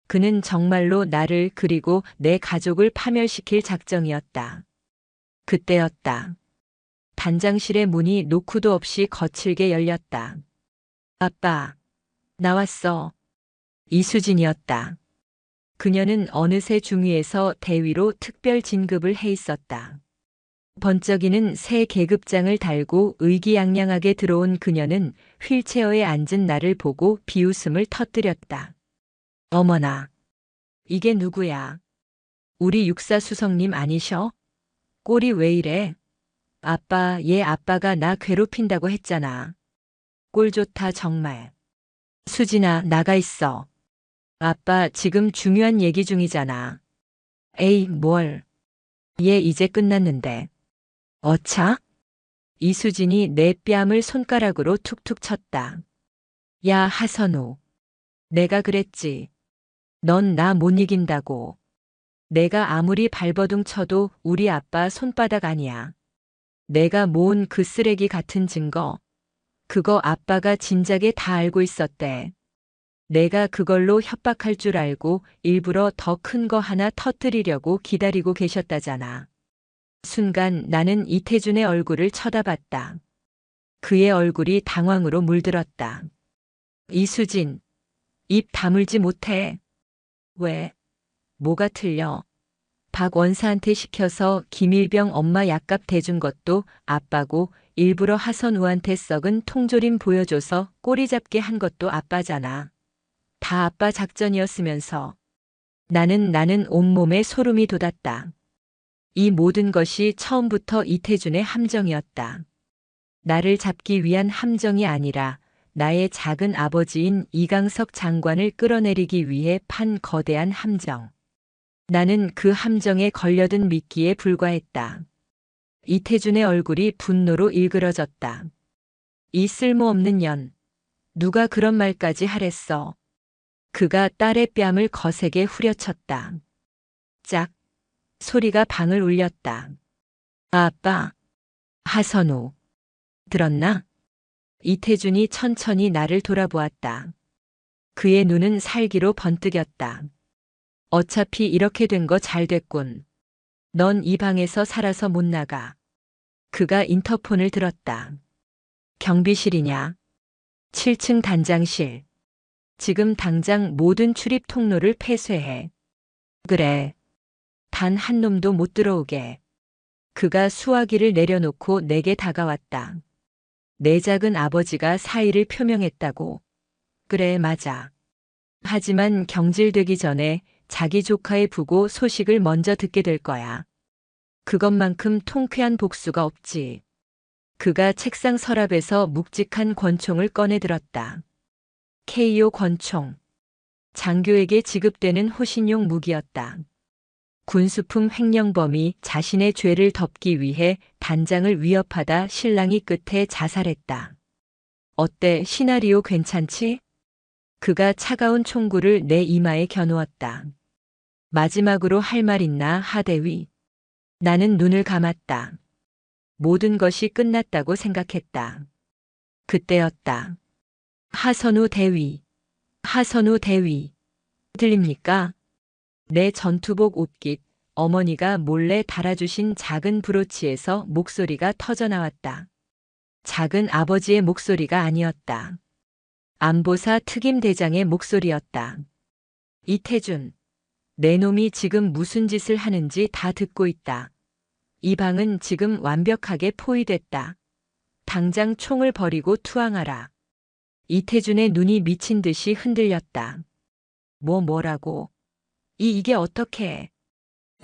그는 정말로 나를 그리고 내 가족을 파멸시킬 작정이었다. 그때였다. 단장실의 문이 노크도 없이 거칠게 열렸다. 아빠, 나왔어. 이수진이었다. 그녀는 어느새 중위에서 대위로 특별 진급을 해 있었다. 번쩍이는 새 계급장을 달고 의기양양하게 들어온 그녀는 휠체어에 앉은 나를 보고 비웃음을 터뜨렸다. 어머나, 이게 누구야? 우리 육사수석님 아니셔? 꼴이 왜 이래? 아빠, 얘 아빠가 나 괴롭힌다고 했잖아. 꼴 좋다 정말. 수진아, 나가 있어. 아빠 지금 중요한 얘기 중이잖아. 에이, 뭘. 얘 이제 끝났는데. 어차? 이수진이 내 뺨을 손가락으로 툭툭 쳤다. 야, 하선우. 내가 그랬지. 넌 나 못 이긴다고. 내가 아무리 발버둥 쳐도 우리 아빠 손바닥 아니야. 내가 모은 그 쓰레기 같은 증거. 그거 아빠가 진작에 다 알고 있었대. 내가 그걸로 협박할 줄 알고 일부러 더 큰 거 하나 터뜨리려고 기다리고 계셨다잖아. 순간 나는 이태준의 얼굴을 쳐다봤다. 그의 얼굴이 당황으로 물들었다. 이수진, 입 다물지 못해. 왜? 뭐가 틀려? 박 원사한테 시켜서 김일병 엄마 약값 대준 것도 아빠고 일부러 하선우한테 썩은 통조림 보여줘서 꼬리 잡게 한 것도 아빠잖아. 다 아빠 작전이었으면서. 나는 온몸에 소름이 돋았다. 이 모든 것이 처음부터 이태준의 함정이었다. 나를 잡기 위한 함정이 아니라 나의 작은 아버지인 이강석 장관을 끌어내리기 위해 판 거대한 함정. 나는 그 함정에 걸려든 미끼에 불과했다. 이태준의 얼굴이 분노로 일그러졌다. 이 쓸모없는 년. 누가 그런 말까지 하랬어. 그가 딸의 뺨을 거세게 후려쳤다. 짝. 소리가 방을 울렸다. 아빠. 하선우. 들었나? 이태준이 천천히 나를 돌아보았다. 그의 눈은 살기로 번뜩였다. 어차피 이렇게 된 거 잘 됐군. 넌 이 방에서 살아서 못 나가. 그가 인터폰을 들었다. 경비실이냐? 7층 단장실. 지금 당장 모든 출입 통로를 폐쇄해. 그래. 단 한 놈도 못 들어오게. 그가 수화기를 내려놓고 내게 다가왔다. 내 작은 아버지가 사의를 표명했다고. 그래, 맞아. 하지만 경질되기 전에 자기 조카의 부고 소식을 먼저 듣게 될 거야. 그것만큼 통쾌한 복수가 없지. 그가 책상 서랍에서 묵직한 권총을 꺼내 들었다. KO 권총. 장교에게 지급되는 호신용 무기였다. 군수품 횡령범이 자신의 죄를 덮기 위해 단장을 위협하다 실랑이 끝에 자살했다. 어때, 시나리오 괜찮지? 그가 차가운 총구를 내 이마에 겨누었다. 마지막으로 할 말 있나, 하대위? 나는 눈을 감았다. 모든 것이 끝났다고 생각했다. 그때였다. 하선우 대위, 하선우 대위. 들립니까? 내 전투복 옷깃, 어머니가 몰래 달아주신 작은 브로치에서 목소리가 터져나왔다. 작은 아버지의 목소리가 아니었다. 안보사 특임대장의 목소리였다. 이태준, 내 놈이 지금 무슨 짓을 하는지 다 듣고 있다. 이 방은 지금 완벽하게 포위됐다. 당장 총을 버리고 투항하라. 이태준의 눈이 미친 듯이 흔들렸다. 뭐라고? 이게 어떻게?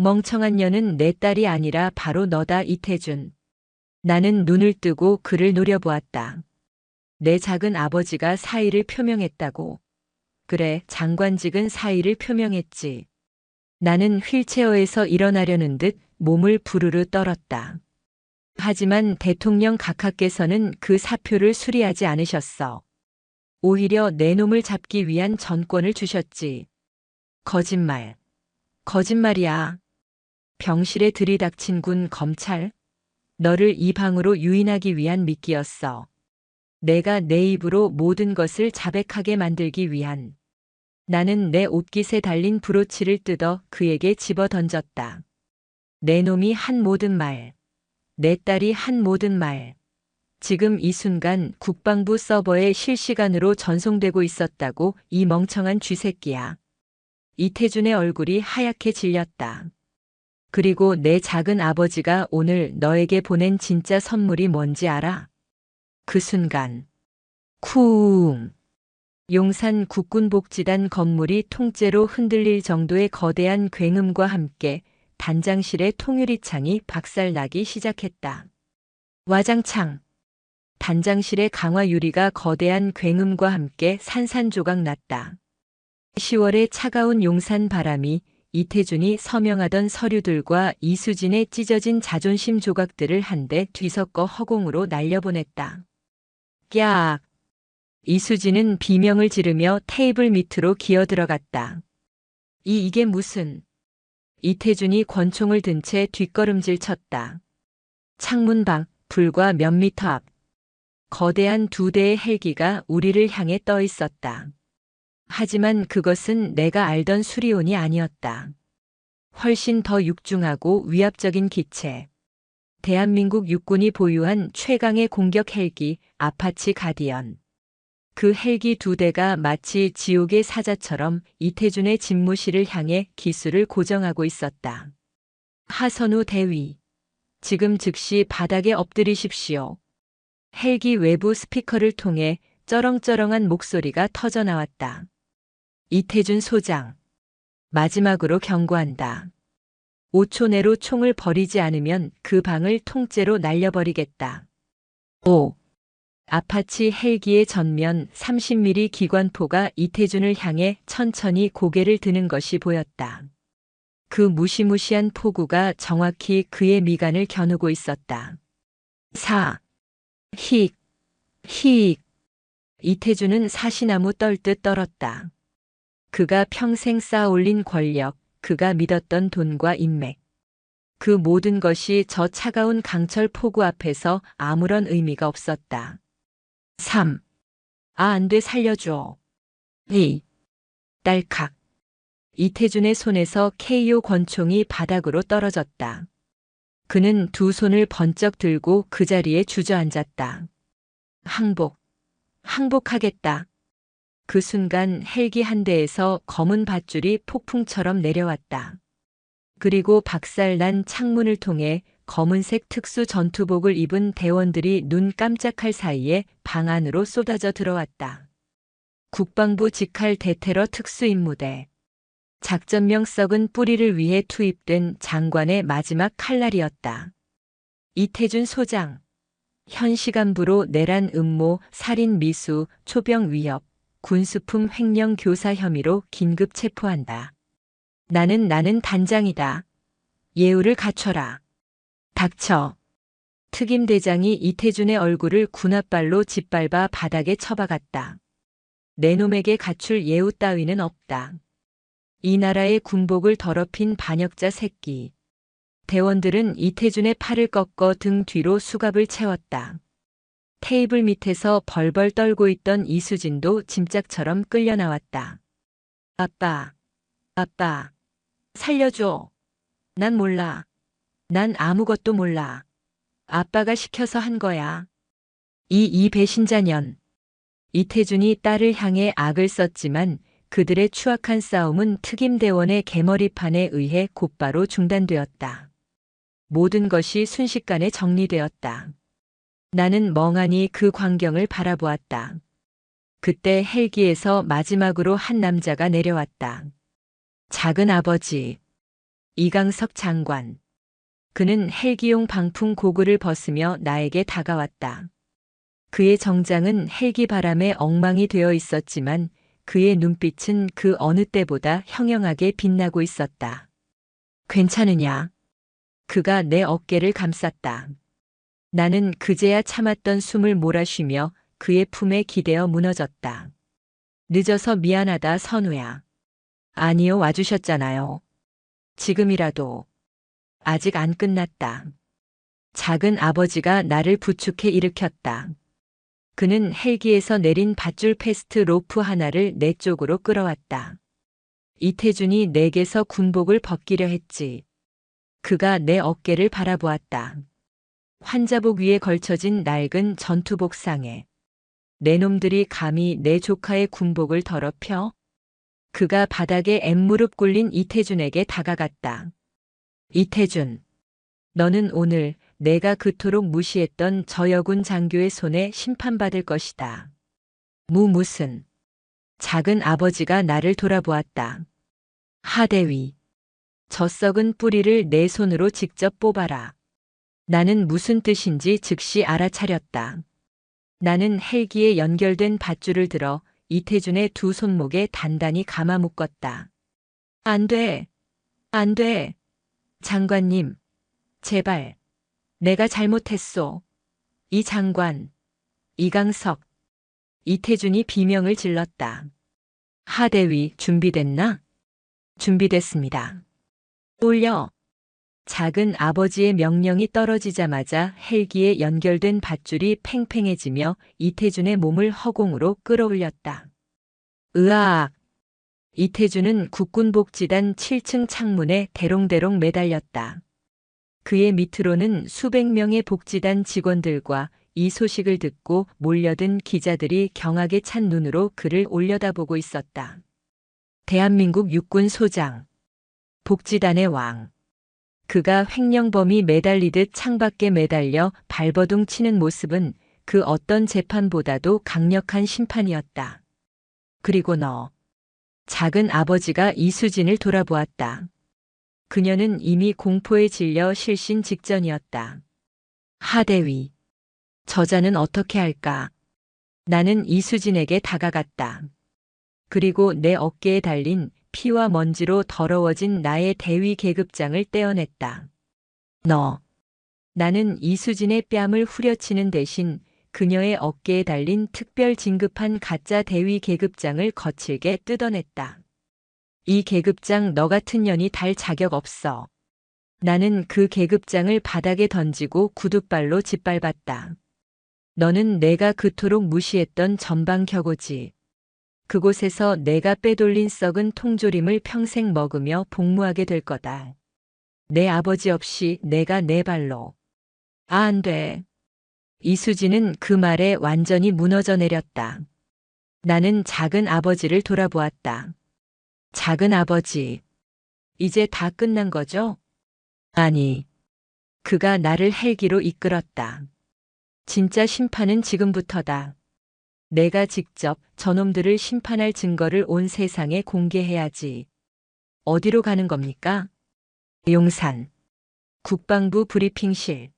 멍청한 년은 내 딸이 아니라 바로 너다, 이태준. 나는 눈을 뜨고 그를 노려보았다. 내 작은 아버지가 사의를 표명했다고. 그래, 장관직은 사의를 표명했지. 나는 휠체어에서 일어나려는 듯 몸을 부르르 떨었다. 하지만 대통령 각하께서는 그 사표를 수리하지 않으셨어. 오히려 내 놈을 잡기 위한 전권을 주셨지. 거짓말. 거짓말이야. 병실에 들이닥친 군 검찰. 너를 이 방으로 유인하기 위한 미끼였어. 내가 내 입으로 모든 것을 자백하게 만들기 위한. 나는 내 옷깃에 달린 브로치를 뜯어 그에게 집어 던졌다. 내 놈이 한 모든 말. 내 딸이 한 모든 말. 지금 이 순간 국방부 서버에 실시간으로 전송되고 있었다고, 이 멍청한 쥐새끼야. 이태준의 얼굴이 하얗게 질렸다. 그리고 내 작은 아버지가 오늘 너에게 보낸 진짜 선물이 뭔지 알아? 그 순간. 쿵. 용산 국군복지단 건물이 통째로 흔들릴 정도의 거대한 굉음과 함께 단장실의 통유리창이 박살나기 시작했다. 와장창. 단장실의 강화 유리가 거대한 굉음과 함께 산산조각 났다. 10월의 차가운 용산 바람이 이태준이 서명하던 서류들과 이수진의 찢어진 자존심 조각들을 한데 뒤섞어 허공으로 날려보냈다. 깍! 이수진은 비명을 지르며 테이블 밑으로 기어들어갔다. 이게 무슨... 이태준이 권총을 든 채 뒷걸음질 쳤다. 창문 밖, 불과 몇 미터 앞. 거대한 2대의 헬기가 우리를 향해 떠 있었다. 하지만 그것은 내가 알던 수리온이 아니었다. 훨씬 더 육중하고 위압적인 기체. 대한민국 육군이 보유한 최강의 공격 헬기 아파치 가디언. 그 헬기 2대가 마치 지옥의 사자처럼 이태준의 집무실을 향해 기수를 고정하고 있었다. 하선우 대위, 지금 즉시 바닥에 엎드리십시오. 헬기 외부 스피커를 통해 쩌렁쩌렁한 목소리가 터져나왔다. 이태준 소장, 마지막으로 경고한다. 5초 내로 총을 버리지 않으면 그 방을 통째로 날려버리겠다. 5. 아파치 헬기의 전면 30mm 기관포가 이태준을 향해 천천히 고개를 드는 것이 보였다. 그 무시무시한 포구가 정확히 그의 미간을 겨누고 있었다. 4. 힉, 힉. 이태준은 사시나무 떨듯 떨었다. 그가 평생 쌓아올린 권력, 그가 믿었던 돈과 인맥. 그 모든 것이 저 차가운 강철 포구 앞에서 아무런 의미가 없었다. 3. 안 돼, 살려줘. 2. 딸칵. 이태준의 손에서 KO 권총이 바닥으로 떨어졌다. 그는 두 손을 번쩍 들고 그 자리에 주저앉았다. 항복. 항복하겠다. 그 순간 헬기 한 대에서 검은 밧줄이 폭풍처럼 내려왔다. 그리고 박살난 창문을 통해 검은색 특수 전투복을 입은 대원들이 눈 깜짝할 사이에 방 안으로 쏟아져 들어왔다. 국방부 직할 대테러 특수임무대. 작전명 썩은 뿌리를 위해 투입된 장관의 마지막 칼날이었다. 이태준 소장. 현 시간부로 내란 음모, 살인 미수, 초병 위협, 군수품 횡령 교사 혐의로 긴급 체포한다. 나는 단장이다. 예우를 갖춰라. 닥쳐. 특임대장이 이태준의 얼굴을 군홧발로 짓밟아 바닥에 처박았다. 내 놈에게 갖출 예우 따위는 없다. 이 나라의 군복을 더럽힌 반역자 새끼. 대원들은 이태준의 팔을 꺾어 등 뒤로 수갑을 채웠다. 테이블 밑에서 벌벌 떨고 있던 이수진도 짐짝처럼 끌려 나왔다. 아빠, 아빠, 살려줘. 난 몰라. 난 아무것도 몰라. 아빠가 시켜서 한 거야. 이 배신자년. 이태준이 딸을 향해 악을 썼지만 그들의 추악한 싸움은 특임대원의 개머리판에 의해 곧바로 중단되었다. 모든 것이 순식간에 정리되었다. 나는 멍하니 그 광경을 바라보았다. 그때 헬기에서 마지막으로 한 남자가 내려왔다. 작은 아버지. 이강석 장관. 그는 헬기용 방풍 고글을 벗으며 나에게 다가왔다. 그의 정장은 헬기 바람에 엉망이 되어 있었지만 그의 눈빛은 그 어느 때보다 형형하게 빛나고 있었다. 괜찮으냐? 그가 내 어깨를 감쌌다. 나는 그제야 참았던 숨을 몰아쉬며 그의 품에 기대어 무너졌다. 늦어서 미안하다, 선우야. 아니요, 와주셨잖아요. 지금이라도. 아직 안 끝났다. 작은 아버지가 나를 부축해 일으켰다. 그는 헬기에서 내린 밧줄 패스트 로프 하나를 내 쪽으로 끌어왔다. 이태준이 내게서 군복을 벗기려 했지. 그가 내 어깨를 바라보았다. 환자복 위에 걸쳐진 낡은 전투복상에 내 놈들이 감히 내 조카의 군복을 더럽혀? 그가 바닥에 엠무릎 꿇린 이태준에게 다가갔다. 이태준, 너는 오늘 내가 그토록 무시했던 저 여군 장교의 손에 심판받을 것이다. 무슨. 작은 아버지가 나를 돌아보았다. 하대위. 저 썩은 뿌리를 내 손으로 직접 뽑아라. 나는 무슨 뜻인지 즉시 알아차렸다. 나는 헬기에 연결된 밧줄을 들어 이태준의 두 손목에 단단히 감아 묶었다. 안 돼. 안 돼. 장관님. 제발. 내가 잘못했소. 이 장관. 이강석. 이태준이 비명을 질렀다. 하대위 준비됐나? 준비됐습니다. 올려. 작은 아버지의 명령이 떨어지자마자 헬기에 연결된 밧줄이 팽팽해지며 이태준의 몸을 허공으로 끌어올렸다. 으악! 이태준은 국군복지단 7층 창문에 대롱대롱 매달렸다. 그의 밑으로는 수백 명의 복지단 직원들과 이 소식을 듣고 몰려든 기자들이 경악에 찬 눈으로 그를 올려다보고 있었다. 대한민국 육군 소장. 복지단의 왕. 그가 횡령범이 매달리듯 창밖에 매달려 발버둥 치는 모습은 그 어떤 재판보다도 강력한 심판이었다. 그리고 너. 작은 아버지가 이수진을 돌아보았다. 그녀는 이미 공포에 질려 실신 직전이었다. 하대위. 저자는 어떻게 할까? 나는 이수진에게 다가갔다. 그리고 내 어깨에 달린 피와 먼지로 더러워진 나의 대위 계급장을 떼어냈다. 너. 나는 이수진의 뺨을 후려치는 대신 그녀의 어깨에 달린 특별 진급한 가짜 대위 계급장을 거칠게 뜯어냈다. 이 계급장 너 같은 년이 달 자격 없어. 나는 그 계급장을 바닥에 던지고 구둣발로 짓밟았다. 너는 내가 그토록 무시했던 전방격오지. 그곳에서 내가 빼돌린 썩은 통조림을 평생 먹으며 복무하게 될 거다. 내 아버지 없이 내가 내 발로. 아, 안 돼. 이수진은 그 말에 완전히 무너져 내렸다. 나는 작은 아버지를 돌아보았다. 작은 아버지. 이제 다 끝난 거죠? 아니. 그가 나를 헬기로 이끌었다. 진짜 심판은 지금부터다. 내가 직접 저놈들을 심판할 증거를 온 세상에 공개해야지. 어디로 가는 겁니까? 용산. 국방부 브리핑실.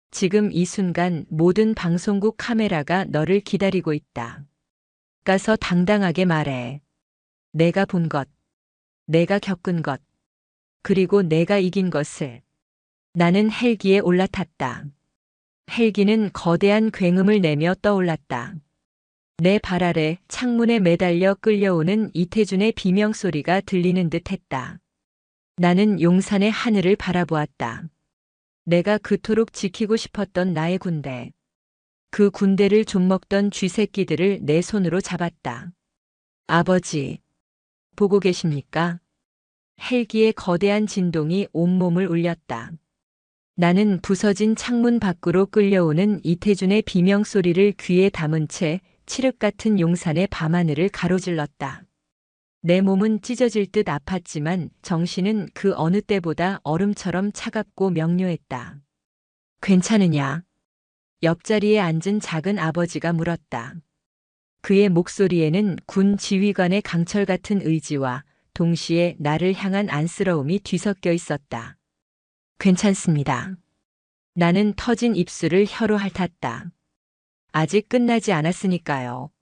지금 이 순간 모든 방송국 카메라가 너를 기다리고 있다. 가서 당당하게 말해. 내가 본 것, 내가 겪은 것, 그리고 내가 이긴 것을. 나는 헬기에 올라탔다. 헬기는 거대한 굉음을 내며 떠올랐다. 내 발 아래 창문에 매달려 끌려오는 이태준의 비명소리가 들리는 듯 했다. 나는 용산의 하늘을 바라보았다. 내가 그토록 지키고 싶었던 나의 군대. 그 군대를 좀먹던 쥐새끼들을 내 손으로 잡았다. 아버지, 보고 계십니까? 헬기의 거대한 진동이 온몸을 울렸다. 나는 부서진 창문 밖으로 끌려오는 이태준의 비명소리를 귀에 담은 채 칠흑 같은 용산의 밤하늘을 가로질렀다. 내 몸은 찢어질 듯 아팠지만 정신은 그 어느 때보다 얼음처럼 차갑고 명료했다. 괜찮으냐? 옆자리에 앉은 작은 아버지가 물었다. 그의 목소리에는 군 지휘관의 강철 같은 의지와 동시에 나를 향한 안쓰러움이 뒤섞여 있었다. 괜찮습니다. 나는 터진 입술을 혀로 핥았다. 아직 끝나지 않았으니까요.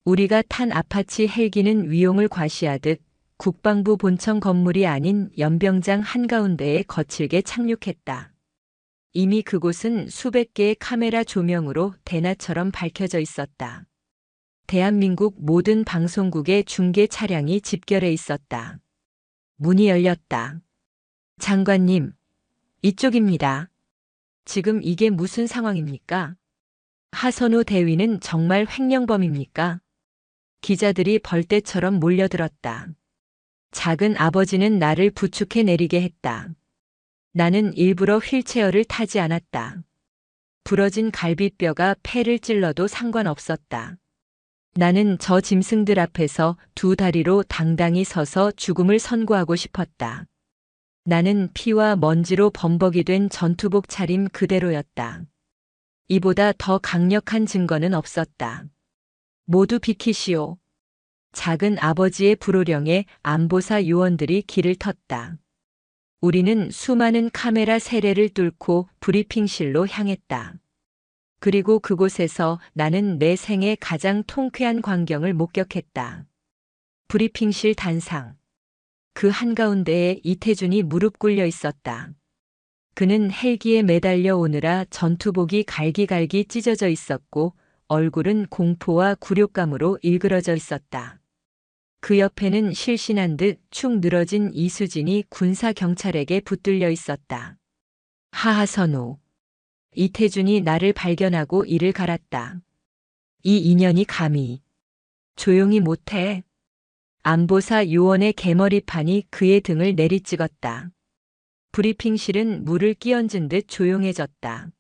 우리가 탄 아파치 헬기는 위용을 과시하듯 국방부 본청 건물이 아닌 연병장 한가운데에 거칠게 착륙했다. 이미 그곳은 수백 개의 카메라 조명으로 대낮처럼 밝혀져 있었다. 대한민국 모든 방송국의 중계 차량이 집결해 있었다. 문이 열렸다. 장관님, 이쪽입니다. 지금 이게 무슨 상황입니까? 하선우 대위는 정말 횡령범입니까? 기자들이 벌떼처럼 몰려들었다. 작은 아버지는 나를 부축해 내리게 했다. 나는 일부러 휠체어를 타지 않았다. 부러진 갈비뼈가 폐를 찔러도 상관없었다. 나는 저 짐승들 앞에서 두 다리로 당당히 서서 죽음을 선고하고 싶었다. 나는 피와 먼지로 범벅이 된 전투복 차림 그대로였다. 이보다 더 강력한 증거는 없었다. 모두 비키시오. 작은 아버지의 불호령에 안보사 요원들이 길을 텄다. 우리는 수많은 카메라 세례를 뚫고 브리핑실로 향했다. 그리고 그곳에서 나는 내 생애 가장 통쾌한 광경을 목격했다. 브리핑실 단상. 그 한가운데에 이태준이 무릎 꿇려 있었다. 그는 헬기에 매달려 오느라 전투복이 갈기갈기 찢어져 있었고 얼굴은 공포와 굴욕감으로 일그러져 있었다. 그 옆에는 실신한 듯 축 늘어진 이수진이 군사경찰에게 붙들려 있었다. 하하선우. 이태준이 나를 발견하고 이를 갈았다. 이 인연이 감히. 조용히 못해. 안보사 요원의 개머리판이 그의 등을 내리찍었다. 브리핑실은 물을 끼얹은 듯 조용해졌다.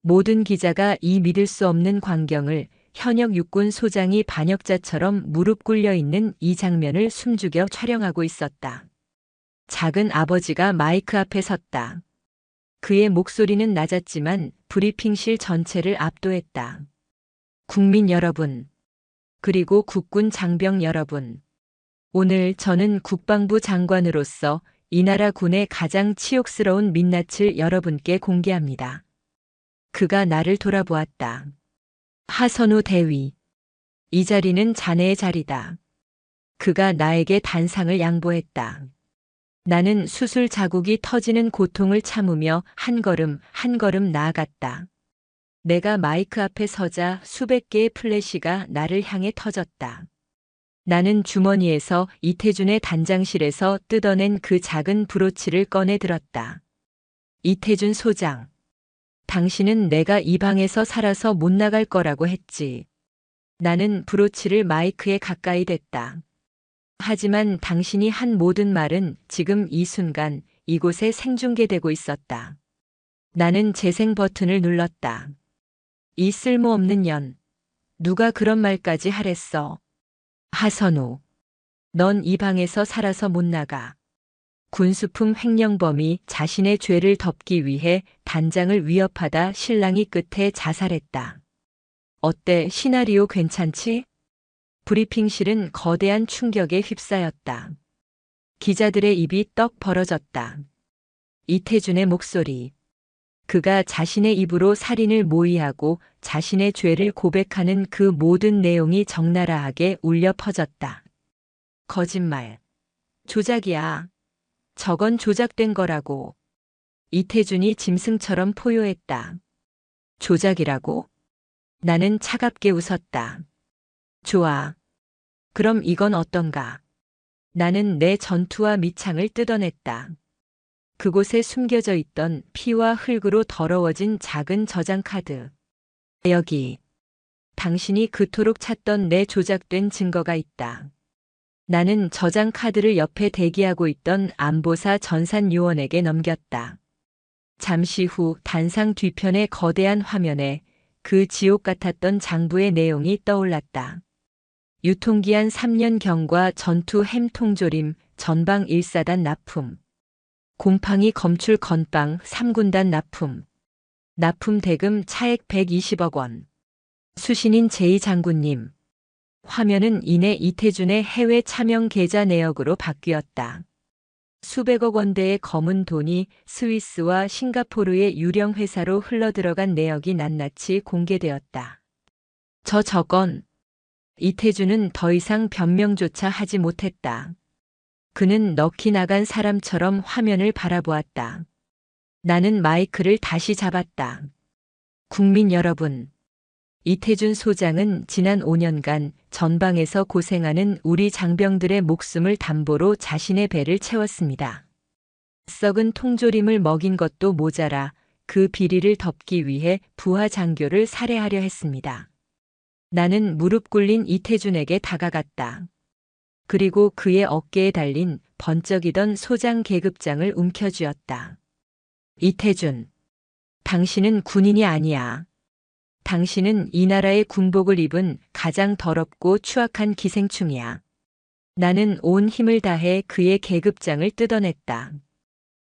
모든 기자가 이 믿을 수 없는 광경을 현역 육군 소장이 반역자처럼 무릎 꿇려 있는 이 장면을 숨죽여 촬영하고 있었다. 작은 아버지가 마이크 앞에 섰다. 그의 목소리는 낮았지만 브리핑실 전체를 압도했다. 국민 여러분, 그리고 국군 장병 여러분. 오늘 저는 국방부 장관으로서 이 나라 군의 가장 치욕스러운 민낯을 여러분께 공개합니다. 그가 나를 돌아보았다. 하선우 대위. 이 자리는 자네의 자리다. 그가 나에게 단상을 양보했다. 나는 수술 자국이 터지는 고통을 참으며 한 걸음 한 걸음 나아갔다. 내가 마이크 앞에 서자 수백 개의 플래시가 나를 향해 터졌다. 나는 주머니에서 이태준의 단장실에서 뜯어낸 그 작은 브로치를 꺼내 들었다. 이태준 소장. 당신은 내가 이 방에서 살아서 못 나갈 거라고 했지. 나는 브로치를 마이크에 가까이 댔다. 하지만 당신이 한 모든 말은 지금 이 순간 이곳에 생중계되고 있었다. 나는 재생 버튼을 눌렀다. 이 쓸모없는 년. 누가 그런 말까지 하랬어. 하선우. 넌 이 방에서 살아서 못 나가. 군수품 횡령범이 자신의 죄를 덮기 위해 단장을 위협하다 신랑이 끝에 자살했다. 어때, 시나리오 괜찮지? 브리핑실은 거대한 충격에 휩싸였다. 기자들의 입이 떡 벌어졌다. 이태준의 목소리. 그가 자신의 입으로 살인을 모의하고 자신의 죄를 고백하는 그 모든 내용이 적나라하게 울려 퍼졌다. 거짓말. 조작이야. 저건 조작된 거라고. 이태준이 짐승처럼 포효했다. 조작이라고? 나는 차갑게 웃었다. 좋아. 그럼 이건 어떤가? 나는 내 전투와 밑창을 뜯어냈다. 그곳에 숨겨져 있던 피와 흙으로 더러워진 작은 저장 카드. 여기. 당신이 그토록 찾던 내 조작된 증거가 있다. 나는 저장 카드를 옆에 대기하고 있던 안보사 전산 요원에게 넘겼다. 잠시 후 단상 뒤편의 거대한 화면에 그 지옥 같았던 장부의 내용이 떠올랐다. 유통기한 3년경과 전투 햄 통조림 전방 1사단 납품. 곰팡이 검출 건빵 3군단 납품. 납품 대금 차액 120억 원. 수신인 제2장군님. 화면은 이내 이태준의 해외 차명 계좌 내역으로 바뀌었다. 수백억 원대의 검은 돈이 스위스와 싱가포르의 유령 회사로 흘러들어간 내역이 낱낱이 공개되었다. 저건 이태준은 더 이상 변명조차 하지 못했다. 그는 넋이 나간 사람처럼 화면을 바라보았다. 나는 마이크를 다시 잡았다. 국민 여러분, 이태준 소장은 지난 5년간 전방에서 고생하는 우리 장병들의 목숨을 담보로 자신의 배를 채웠습니다. 썩은 통조림을 먹인 것도 모자라 그 비리를 덮기 위해 부하 장교를 살해하려 했습니다. 나는 무릎 꿇린 이태준에게 다가갔다. 그리고 그의 어깨에 달린 번쩍이던 소장 계급장을 움켜쥐었다. 이태준, 당신은 군인이 아니야. 당신은 이 나라의 군복을 입은 가장 더럽고 추악한 기생충이야. 나는 온 힘을 다해 그의 계급장을 뜯어냈다.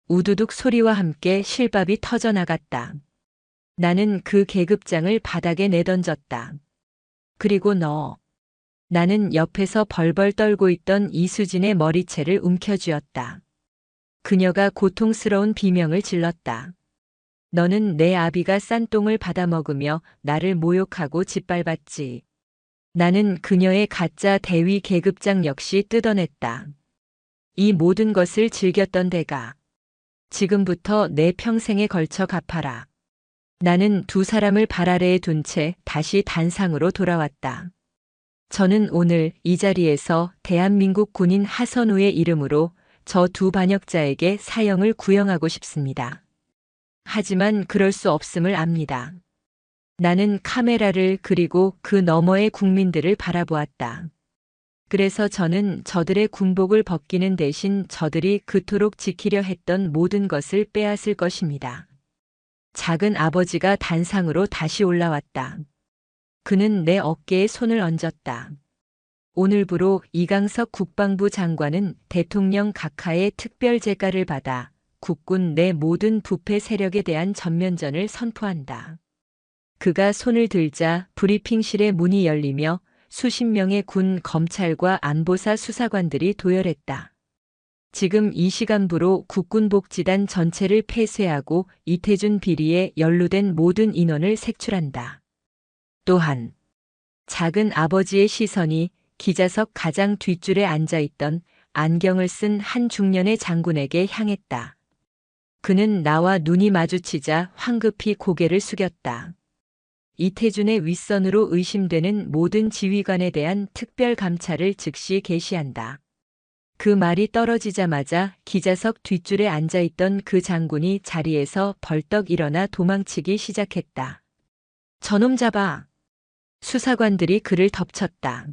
우두둑 소리와 함께 실밥이 터져나갔다. 나는 그 계급장을 바닥에 내던졌다. 그리고 나는 옆에서 벌벌 떨고 있던 이수진의 머리채를 움켜쥐었다. 그녀가 고통스러운 비명을 질렀다. 너는 내 아비가 싼 똥을 받아먹으며 나를 모욕하고 짓밟았지. 나는 그녀의 가짜 대위 계급장 역시 뜯어냈다. 이 모든 것을 즐겼던 대가. 지금부터 내 평생에 걸쳐 갚아라. 나는 두 사람을 발 아래에 둔 채 다시 단상으로 돌아왔다. 저는 오늘 이 자리에서 대한민국 군인 하선우의 이름으로 저 두 반역자에게 사형을 구형하고 싶습니다. 하지만 그럴 수 없음을 압니다. 나는 카메라를 그리고 그 너머의 국민들을 바라보았다. 그래서 저는 저들의 군복을 벗기는 대신 저들이 그토록 지키려 했던 모든 것을 빼앗을 것입니다. 작은 아버지가 단상으로 다시 올라왔다. 그는 내 어깨에 손을 얹었다. 오늘부로 이강석 국방부 장관은 대통령 각하의 특별 재가를 받아 국군 내 모든 부패 세력에 대한 전면전을 선포한다. 그가 손을 들자 브리핑실의 문이 열리며 수십 명의 군, 검찰과 안보사 수사관들이 도열했다. 지금 이 시간부로 국군복지단 전체를 폐쇄하고 이태준 비리에 연루된 모든 인원을 색출한다. 또한 작은 아버지의 시선이 기자석 가장 뒷줄에 앉아있던 안경을 쓴 한 중년의 장군에게 향했다. 그는 나와 눈이 마주치자 황급히 고개를 숙였다. 이태준의 윗선으로 의심되는 모든 지휘관에 대한 특별 감찰을 즉시 개시한다. 그 말이 떨어지자마자 기자석 뒷줄에 앉아있던 그 장군이 자리에서 벌떡 일어나 도망치기 시작했다. 저놈 잡아! 수사관들이 그를 덮쳤다.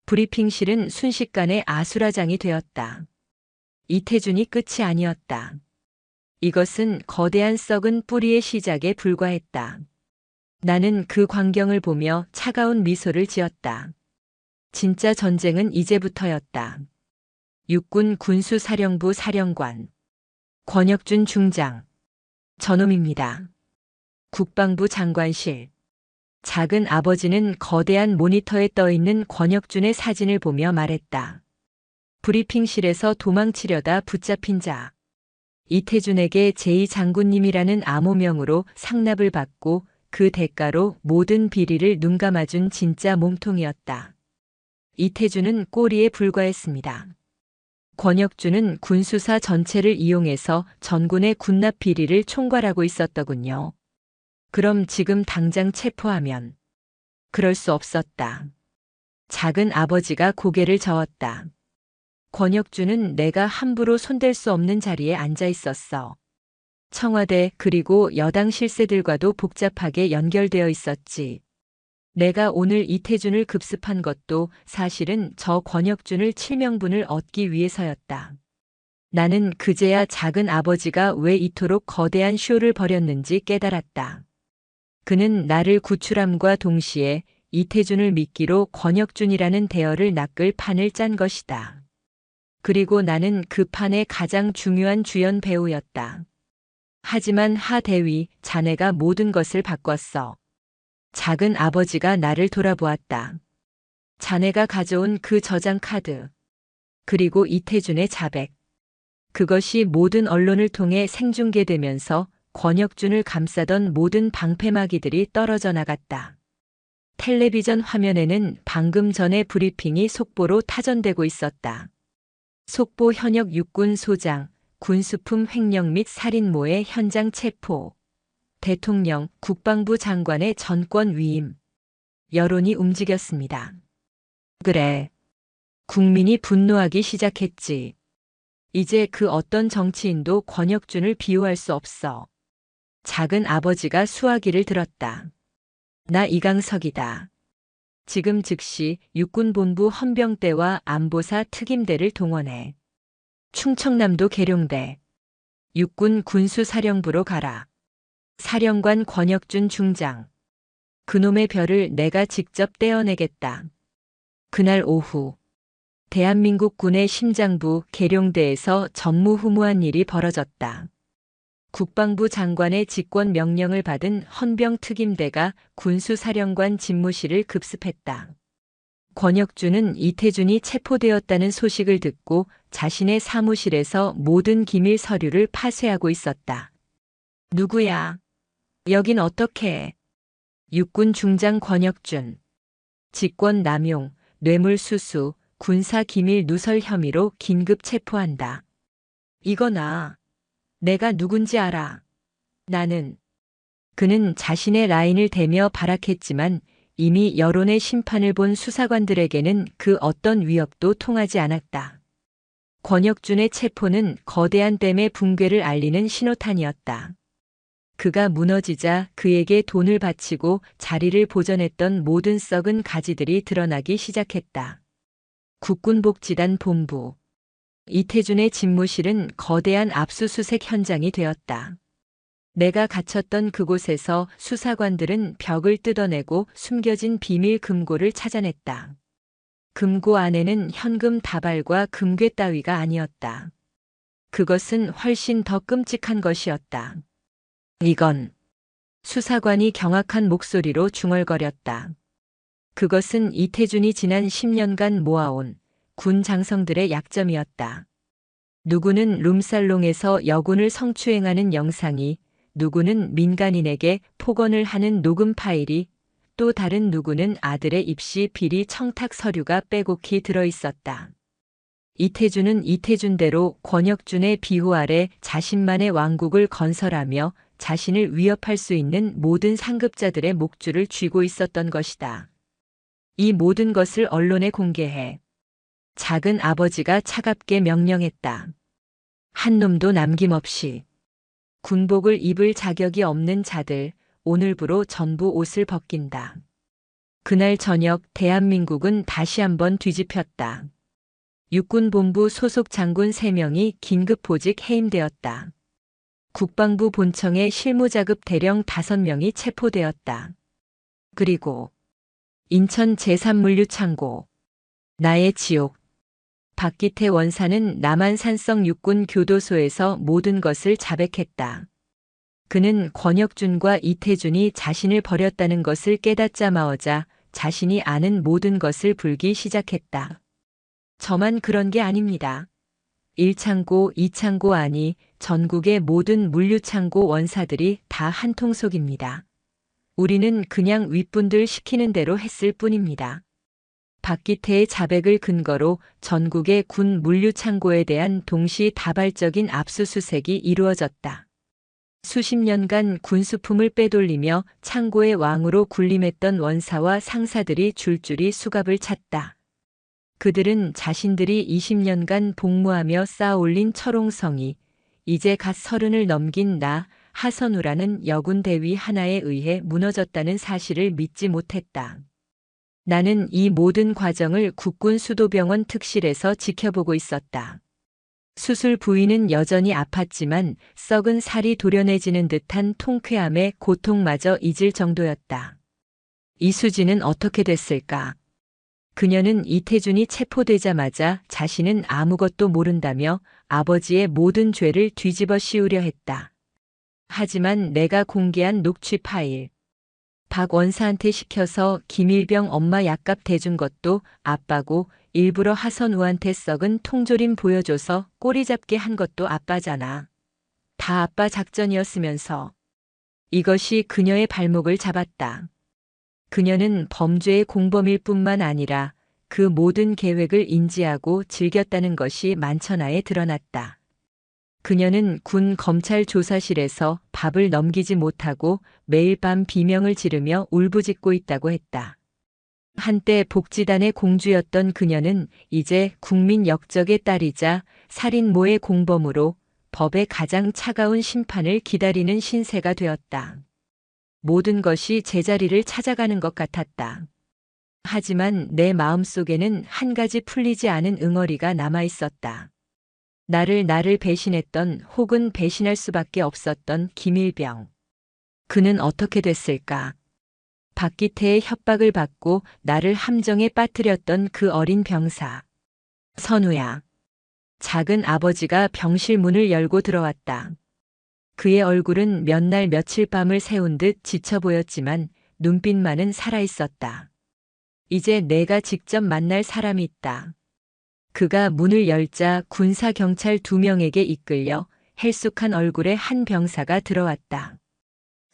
브리핑실은 순식간에 아수라장이 되었다. 이태준이 끝이 아니었다. 이것은 거대한 썩은 뿌리의 시작에 불과했다. 나는 그 광경을 보며 차가운 미소를 지었다. 진짜 전쟁은 이제부터였다. 육군 군수사령부 사령관 권혁준 중장. 저놈입니다. 국방부 장관실. 작은 아버지는 거대한 모니터에 떠있는 권혁준의 사진을 보며 말했다. 브리핑실에서 도망치려다 붙잡힌 자. 이태준에게 제2장군님이라는 암호명으로 상납을 받고 그 대가로 모든 비리를 눈감아준 진짜 몸통이었다. 이태준은 꼬리에 불과했습니다. 권혁준은 군수사 전체를 이용해서 전군의 군납 비리를 총괄하고 있었더군요. 그럼 지금 당장 체포하면. 그럴 수 없었다. 작은 아버지가 고개를 저었다. 권혁준은 내가 함부로 손댈 수 없는 자리에 앉아 있었어. 청와대 그리고 여당 실세들과도 복잡하게 연결되어 있었지. 내가 오늘 이태준을 급습한 것도 사실은 저 권혁준을 칠명분을 얻기 위해서였다. 나는 그제야 작은 아버지가 왜 이토록 거대한 쇼를 벌였는지 깨달았다. 그는 나를 구출함과 동시에 이태준을 미끼로 권혁준이라는 대어를 낚을 판을 짠 것이다. 그리고 나는 그 판의 가장 중요한 주연 배우였다. 하지만 하 대위, 자네가 모든 것을 바꿨어. 작은 아버지가 나를 돌아보았다. 자네가 가져온 그 저장 카드. 그리고 이태준의 자백. 그것이 모든 언론을 통해 생중계되면서 권혁준을 감싸던 모든 방패막이들이 떨어져 나갔다. 텔레비전 화면에는 방금 전에 브리핑이 속보로 타전되고 있었다. 속보 현역 육군 소장, 군수품 횡령 및 살인모의 현장 체포. 대통령, 국방부 장관의 전권 위임. 여론이 움직였습니다. 그래. 국민이 분노하기 시작했지. 이제 그 어떤 정치인도 권혁준을 비호할 수 없어. 작은 아버지가 수화기를 들었다. 나 이강석이다. 지금 즉시 육군본부 헌병대와 안보사 특임대를 동원해. 충청남도 계룡대. 육군 군수사령부로 가라. 사령관 권혁준 중장. 그놈의 별을 내가 직접 떼어내겠다. 그날 오후. 대한민국 군의 심장부 계룡대에서 전무후무한 일이 벌어졌다. 국방부 장관의 직권 명령을 받은 헌병특임대가 군수사령관 집무실을 급습했다. 권혁준은 이태준이 체포되었다는 소식을 듣고 자신의 사무실에서 모든 기밀 서류를 파쇄하고 있었다. 누구야? 여긴 어떻게? 육군 중장 권혁준. 직권 남용, 뇌물수수, 군사기밀 누설 혐의로 긴급 체포한다. 이거나. 내가 누군지 알아. 나는. 그는 자신의 라인을 대며 발악했지만 이미 여론의 심판을 본 수사관들에게는 그 어떤 위협도 통하지 않았다. 권혁준의 체포는 거대한 댐의 붕괴를 알리는 신호탄이었다. 그가 무너지자 그에게 돈을 바치고 자리를 보전했던 모든 썩은 가지들이 드러나기 시작했다. 국군복지단 본부. 이태준의 집무실은 거대한 압수수색 현장이 되었다. 내가 갇혔던 그곳에서 수사관들은 벽을 뜯어내고 숨겨진 비밀 금고를 찾아냈다. 금고 안에는 현금 다발과 금괴 따위가 아니었다. 그것은 훨씬 더 끔찍한 것이었다. 이건. 수사관이 경악한 목소리로 중얼거렸다. 그것은 이태준이 지난 10년간 모아온 군 장성들의 약점이었다. 누구는 룸살롱에서 여군을 성추행하는 영상이, 누구는 민간인에게 폭언을 하는 녹음 파일이, 또 다른 누구는 아들의 입시 비리 청탁 서류가 빼곡히 들어있었다. 이태준은 이태준대로 권혁준의 비호 아래 자신만의 왕국을 건설하며 자신을 위협할 수 있는 모든 상급자들의 목줄을 쥐고 있었던 것이다. 이 모든 것을 언론에 공개해. 작은 아버지가 차갑게 명령했다. 한 놈도 남김없이. 군복을 입을 자격이 없는 자들, 오늘부로 전부 옷을 벗긴다. 그날 저녁 대한민국은 다시 한번 뒤집혔다. 육군본부 소속 장군 3명이 긴급보직 해임되었다. 국방부 본청의 실무자급 대령 5명이 체포되었다. 그리고 인천 제3물류창고. 나의 지옥. 박기태 원사는 남한산성 육군 교도소에서 모든 것을 자백했다. 그는 권혁준과 이태준이 자신을 버렸다는 것을 깨닫자마자 자신이 아는 모든 것을 불기 시작했다. 저만 그런 게 아닙니다. 1창고, 2창고 아니 전국의 모든 물류창고 원사들이 다 한통속입니다. 우리는 그냥 윗분들 시키는 대로 했을 뿐입니다. 박기태의 자백을 근거로 전국의 군 물류창고에 대한 동시다발적인 압수수색이 이루어졌다. 수십 년간 군수품을 빼돌리며 창고의 왕으로 군림했던 원사와 상사들이 줄줄이 수갑을 찼다. 그들은 자신들이 20년간 복무하며 쌓아올린 철옹성이 이제 갓 30을 넘긴 나 하선우라는 여군 대위 하나에 의해 무너졌다는 사실을 믿지 못했다. 나는 이 모든 과정을 국군 수도병원 특실에서 지켜보고 있었다. 수술 부위는 여전히 아팠지만 썩은 살이 도려내지는 듯한 통쾌함에 고통마저 잊을 정도였다. 이수지는 어떻게 됐을까? 그녀는 이태준이 체포되자마자 자신은 아무것도 모른다며 아버지의 모든 죄를 뒤집어 씌우려 했다. 하지만 내가 공개한 녹취 파일, 박 원사한테 시켜서 김일병 엄마 약값 대준 것도 아빠고 일부러 하선우한테 썩은 통조림 보여줘서 꼬리 잡게 한 것도 아빠잖아. 다 아빠 작전이었으면서. 이것이 그녀의 발목을 잡았다. 그녀는 범죄의 공범일 뿐만 아니라 그 모든 계획을 인지하고 즐겼다는 것이 만천하에 드러났다. 그녀는 군 검찰 조사실에서 밥을 넘기지 못하고 매일 밤 비명을 지르며 울부짖고 있다고 했다. 한때 복지단의 공주였던 그녀는 이제 국민 역적의 딸이자 살인모의 공범으로 법의 가장 차가운 심판을 기다리는 신세가 되었다. 모든 것이 제자리를 찾아가는 것 같았다. 하지만 내 마음속에는 한 가지 풀리지 않은 응어리가 남아 있었다. 나를 배신했던 혹은 배신할 수밖에 없었던 김일병. 그는 어떻게 됐을까? 박기태의 협박을 받고 나를 함정에 빠뜨렸던 그 어린 병사. 선우야. 작은 아버지가 병실 문을 열고 들어왔다. 그의 얼굴은 몇 날 며칠 밤을 새운 듯 지쳐 보였지만 눈빛만은 살아있었다. 이제 내가 직접 만날 사람이 있다. 그가 문을 열자 군사 경찰 2명에게 이끌려 헬쑥한 얼굴의 한 병사가 들어왔다.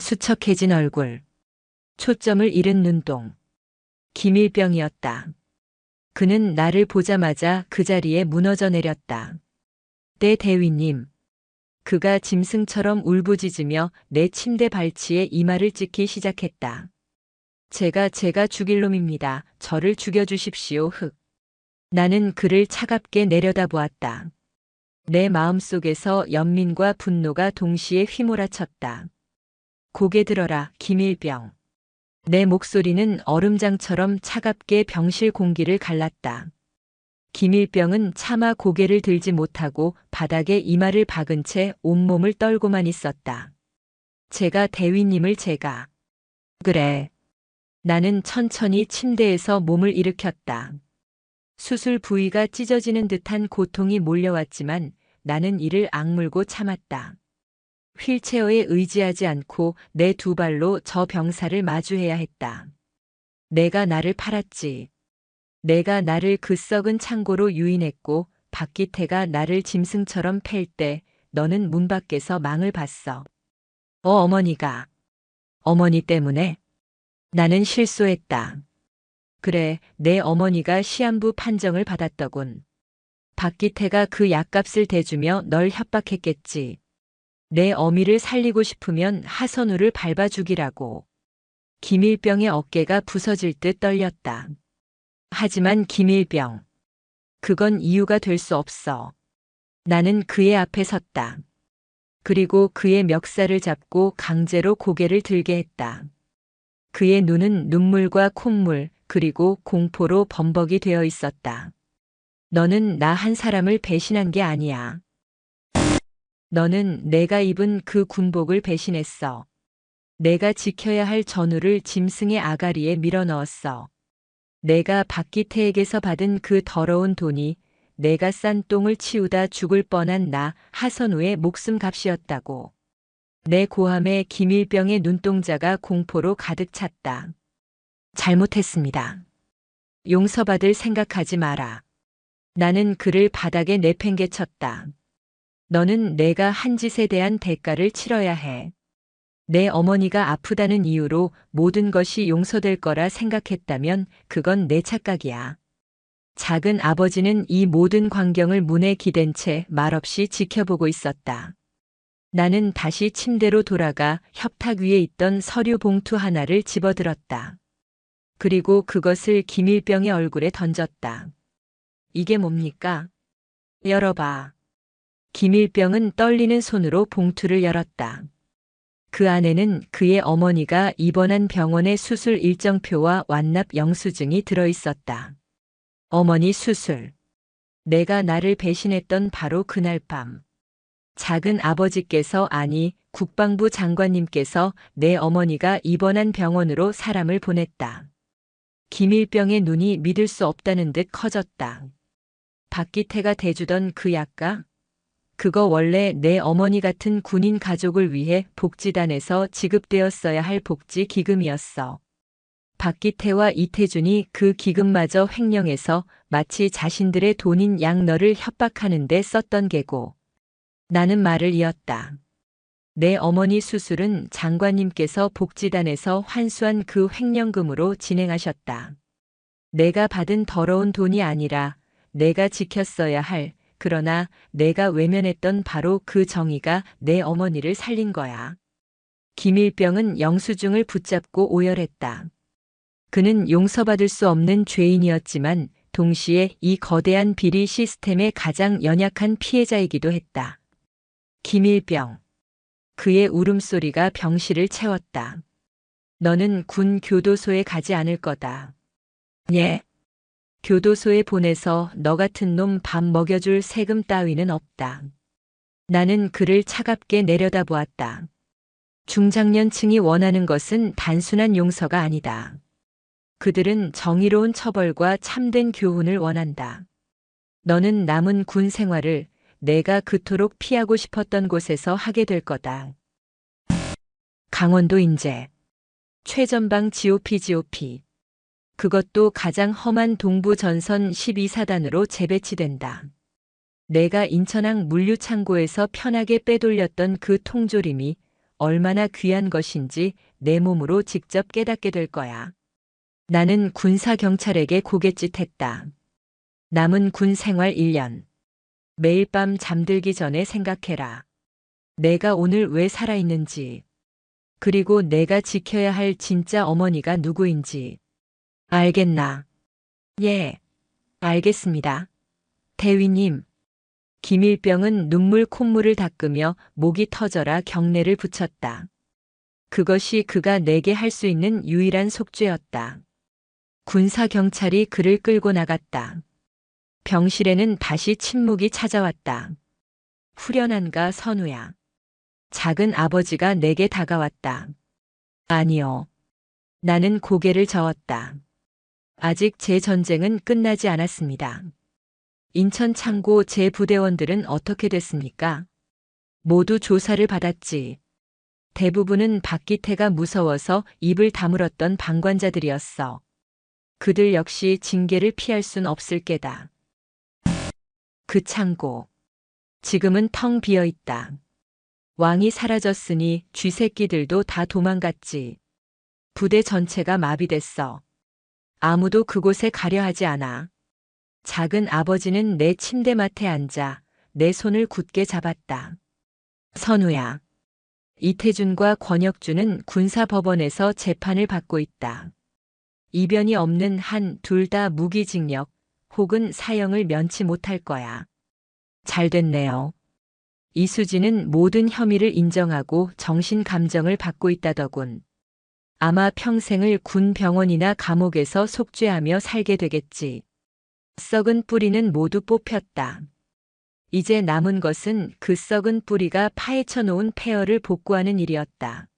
수척해진 얼굴. 초점을 잃은 눈동. 김일병이었다. 그는 나를 보자마자 그 자리에 무너져 내렸다. 네 대위님. 그가 짐승처럼 울부짖으며 내 침대 발치에 이마를 찍기 시작했다. 제가 죽일 놈입니다. 저를 죽여주십시오. 나는 그를 차갑게 내려다보았다. 내 마음속에서 연민과 분노가 동시에 휘몰아쳤다. 고개 들어라, 김일병. 내 목소리는 얼음장처럼 차갑게 병실 공기를 갈랐다. 김일병은 차마 고개를 들지 못하고 바닥에 이마를 박은 채 온몸을 떨고만 있었다. 제가 대위님을 그래. 나는 천천히 침대에서 몸을 일으켰다. 수술 부위가 찢어지는 듯한 고통이 몰려왔지만 나는 이를 악물고 참았다. 휠체어에 의지하지 않고 내 2발로 저 병사를 마주해야 했다. 내가 나를 팔았지. 내가 나를 그 썩은 창고로 유인했고 박기태가 나를 짐승처럼 팰 때 너는 문 밖에서 망을 봤어. 어머니가. 어머니 때문에? 나는 실수했다. 그래, 내 어머니가 시한부 판정을 받았더군. 박기태가 그 약값을 대주며 널 협박했겠지. 내 어미를 살리고 싶으면 하선우를 밟아 죽이라고. 김일병의 어깨가 부서질 듯 떨렸다. 하지만 김일병. 그건 이유가 될 수 없어. 나는 그의 앞에 섰다. 그리고 그의 멱살을 잡고 강제로 고개를 들게 했다. 그의 눈은 눈물과 콧물 그리고 공포로 범벅이 되어 있었다. 너는 나 한 사람을 배신한 게 아니야. 너는 내가 입은 그 군복을 배신했어. 내가 지켜야 할 전우를 짐승의 아가리에 밀어넣었어. 내가 박기태에게서 받은 그 더러운 돈이 내가 싼 똥을 치우다 죽을 뻔한 나 하선우의 목숨값이었다고. 내 고함에 김일병의 눈동자가 공포로 가득 찼다. 잘못했습니다. 용서받을 생각하지 마라. 나는 그를 바닥에 내팽개쳤다. 너는 내가 한 짓에 대한 대가를 치러야 해. 내 어머니가 아프다는 이유로 모든 것이 용서될 거라 생각했다면 그건 내 착각이야. 작은 아버지는 이 모든 광경을 문에 기댄 채 말없이 지켜보고 있었다. 나는 다시 침대로 돌아가 협탁 위에 있던 서류 봉투 하나를 집어들었다. 그리고 그것을 김일병의 얼굴에 던졌다. 이게 뭡니까? 열어봐. 김일병은 떨리는 손으로 봉투를 열었다. 그 안에는 그의 어머니가 입원한 병원의 수술 일정표와 완납 영수증이 들어있었다. 어머니 수술. 내가 나를 배신했던 바로 그날 밤. 작은 아버지께서 아니 국방부 장관님께서 내 어머니가 입원한 병원으로 사람을 보냈다. 김일병의 눈이 믿을 수 없다는 듯 커졌다. 박기태가 대주던 그 약가? 그거 원래 내 어머니 같은 군인 가족을 위해 복지단에서 지급되었어야 할 복지 기금이었어. 박기태와 이태준이 그 기금마저 횡령해서 마치 자신들의 돈인 양 너를 협박하는 데 썼던 게고. 나는 말을 이었다. 내 어머니 수술은 장관님께서 복지단에서 환수한 그 횡령금으로 진행하셨다. 내가 받은 더러운 돈이 아니라 내가 지켰어야 할, 그러나 내가 외면했던 바로 그 정의가 내 어머니를 살린 거야. 김일병은 영수증을 붙잡고 오열했다. 그는 용서받을 수 없는 죄인이었지만 동시에 이 거대한 비리 시스템의 가장 연약한 피해자이기도 했다. 김일병. 그의 울음소리가 병실을 채웠다. 너는 군 교도소에 가지 않을 거다. 예. 교도소에 보내서 너 같은 놈 밥 먹여줄 세금 따위는 없다. 나는 그를 차갑게 내려다보았다. 중장년층이 원하는 것은 단순한 용서가 아니다. 그들은 정의로운 처벌과 참된 교훈을 원한다. 너는 남은 군 생활을 내가 그토록 피하고 싶었던 곳에서 하게 될 거다. 강원도 인제. 최전방 GOP. 그것도 가장 험한 동부 전선 12사단으로 재배치된다. 내가 인천항 물류창고에서 편하게 빼돌렸던 그 통조림이 얼마나 귀한 것인지 내 몸으로 직접 깨닫게 될 거야. 나는 군사경찰에게 고갯짓했다. 남은 군 생활 1년. 매일 밤 잠들기 전에 생각해라. 내가 오늘 왜 살아있는지. 그리고 내가 지켜야 할 진짜 어머니가 누구인지. 알겠나? 예, 알겠습니다. 대위님. 김일병은 눈물 콧물을 닦으며 목이 터져라 경례를 붙였다. 그것이 그가 내게 할 수 있는 유일한 속죄였다. 군사경찰이 그를 끌고 나갔다. 병실에는 다시 침묵이 찾아왔다. 후련한가 선우야. 작은 아버지가 내게 다가왔다. 아니요. 나는 고개를 저었다. 아직 제 전쟁은 끝나지 않았습니다. 인천 창고 제 부대원들은 어떻게 됐습니까? 모두 조사를 받았지. 대부분은 박기태가 무서워서 입을 다물었던 방관자들이었어. 그들 역시 징계를 피할 순 없을 게다. 그 창고. 지금은 텅 비어 있다. 왕이 사라졌으니 쥐새끼들도 다 도망갔지. 부대 전체가 마비됐어. 아무도 그곳에 가려 하지 않아. 작은 아버지는 내 침대맡에 앉아 내 손을 굳게 잡았다. 선우야. 이태준과 권혁준은 군사법원에서 재판을 받고 있다. 이변이 없는 한 둘 다 무기징역 혹은 사형을 면치 못할 거야. 잘 됐네요. 이수진은 모든 혐의를 인정하고 정신감정을 받고 있다더군. 아마 평생을 군 병원이나 감옥에서 속죄하며 살게 되겠지. 썩은 뿌리는 모두 뽑혔다. 이제 남은 것은 그 썩은 뿌리가 파헤쳐 놓은 폐허를 복구하는 일이었다.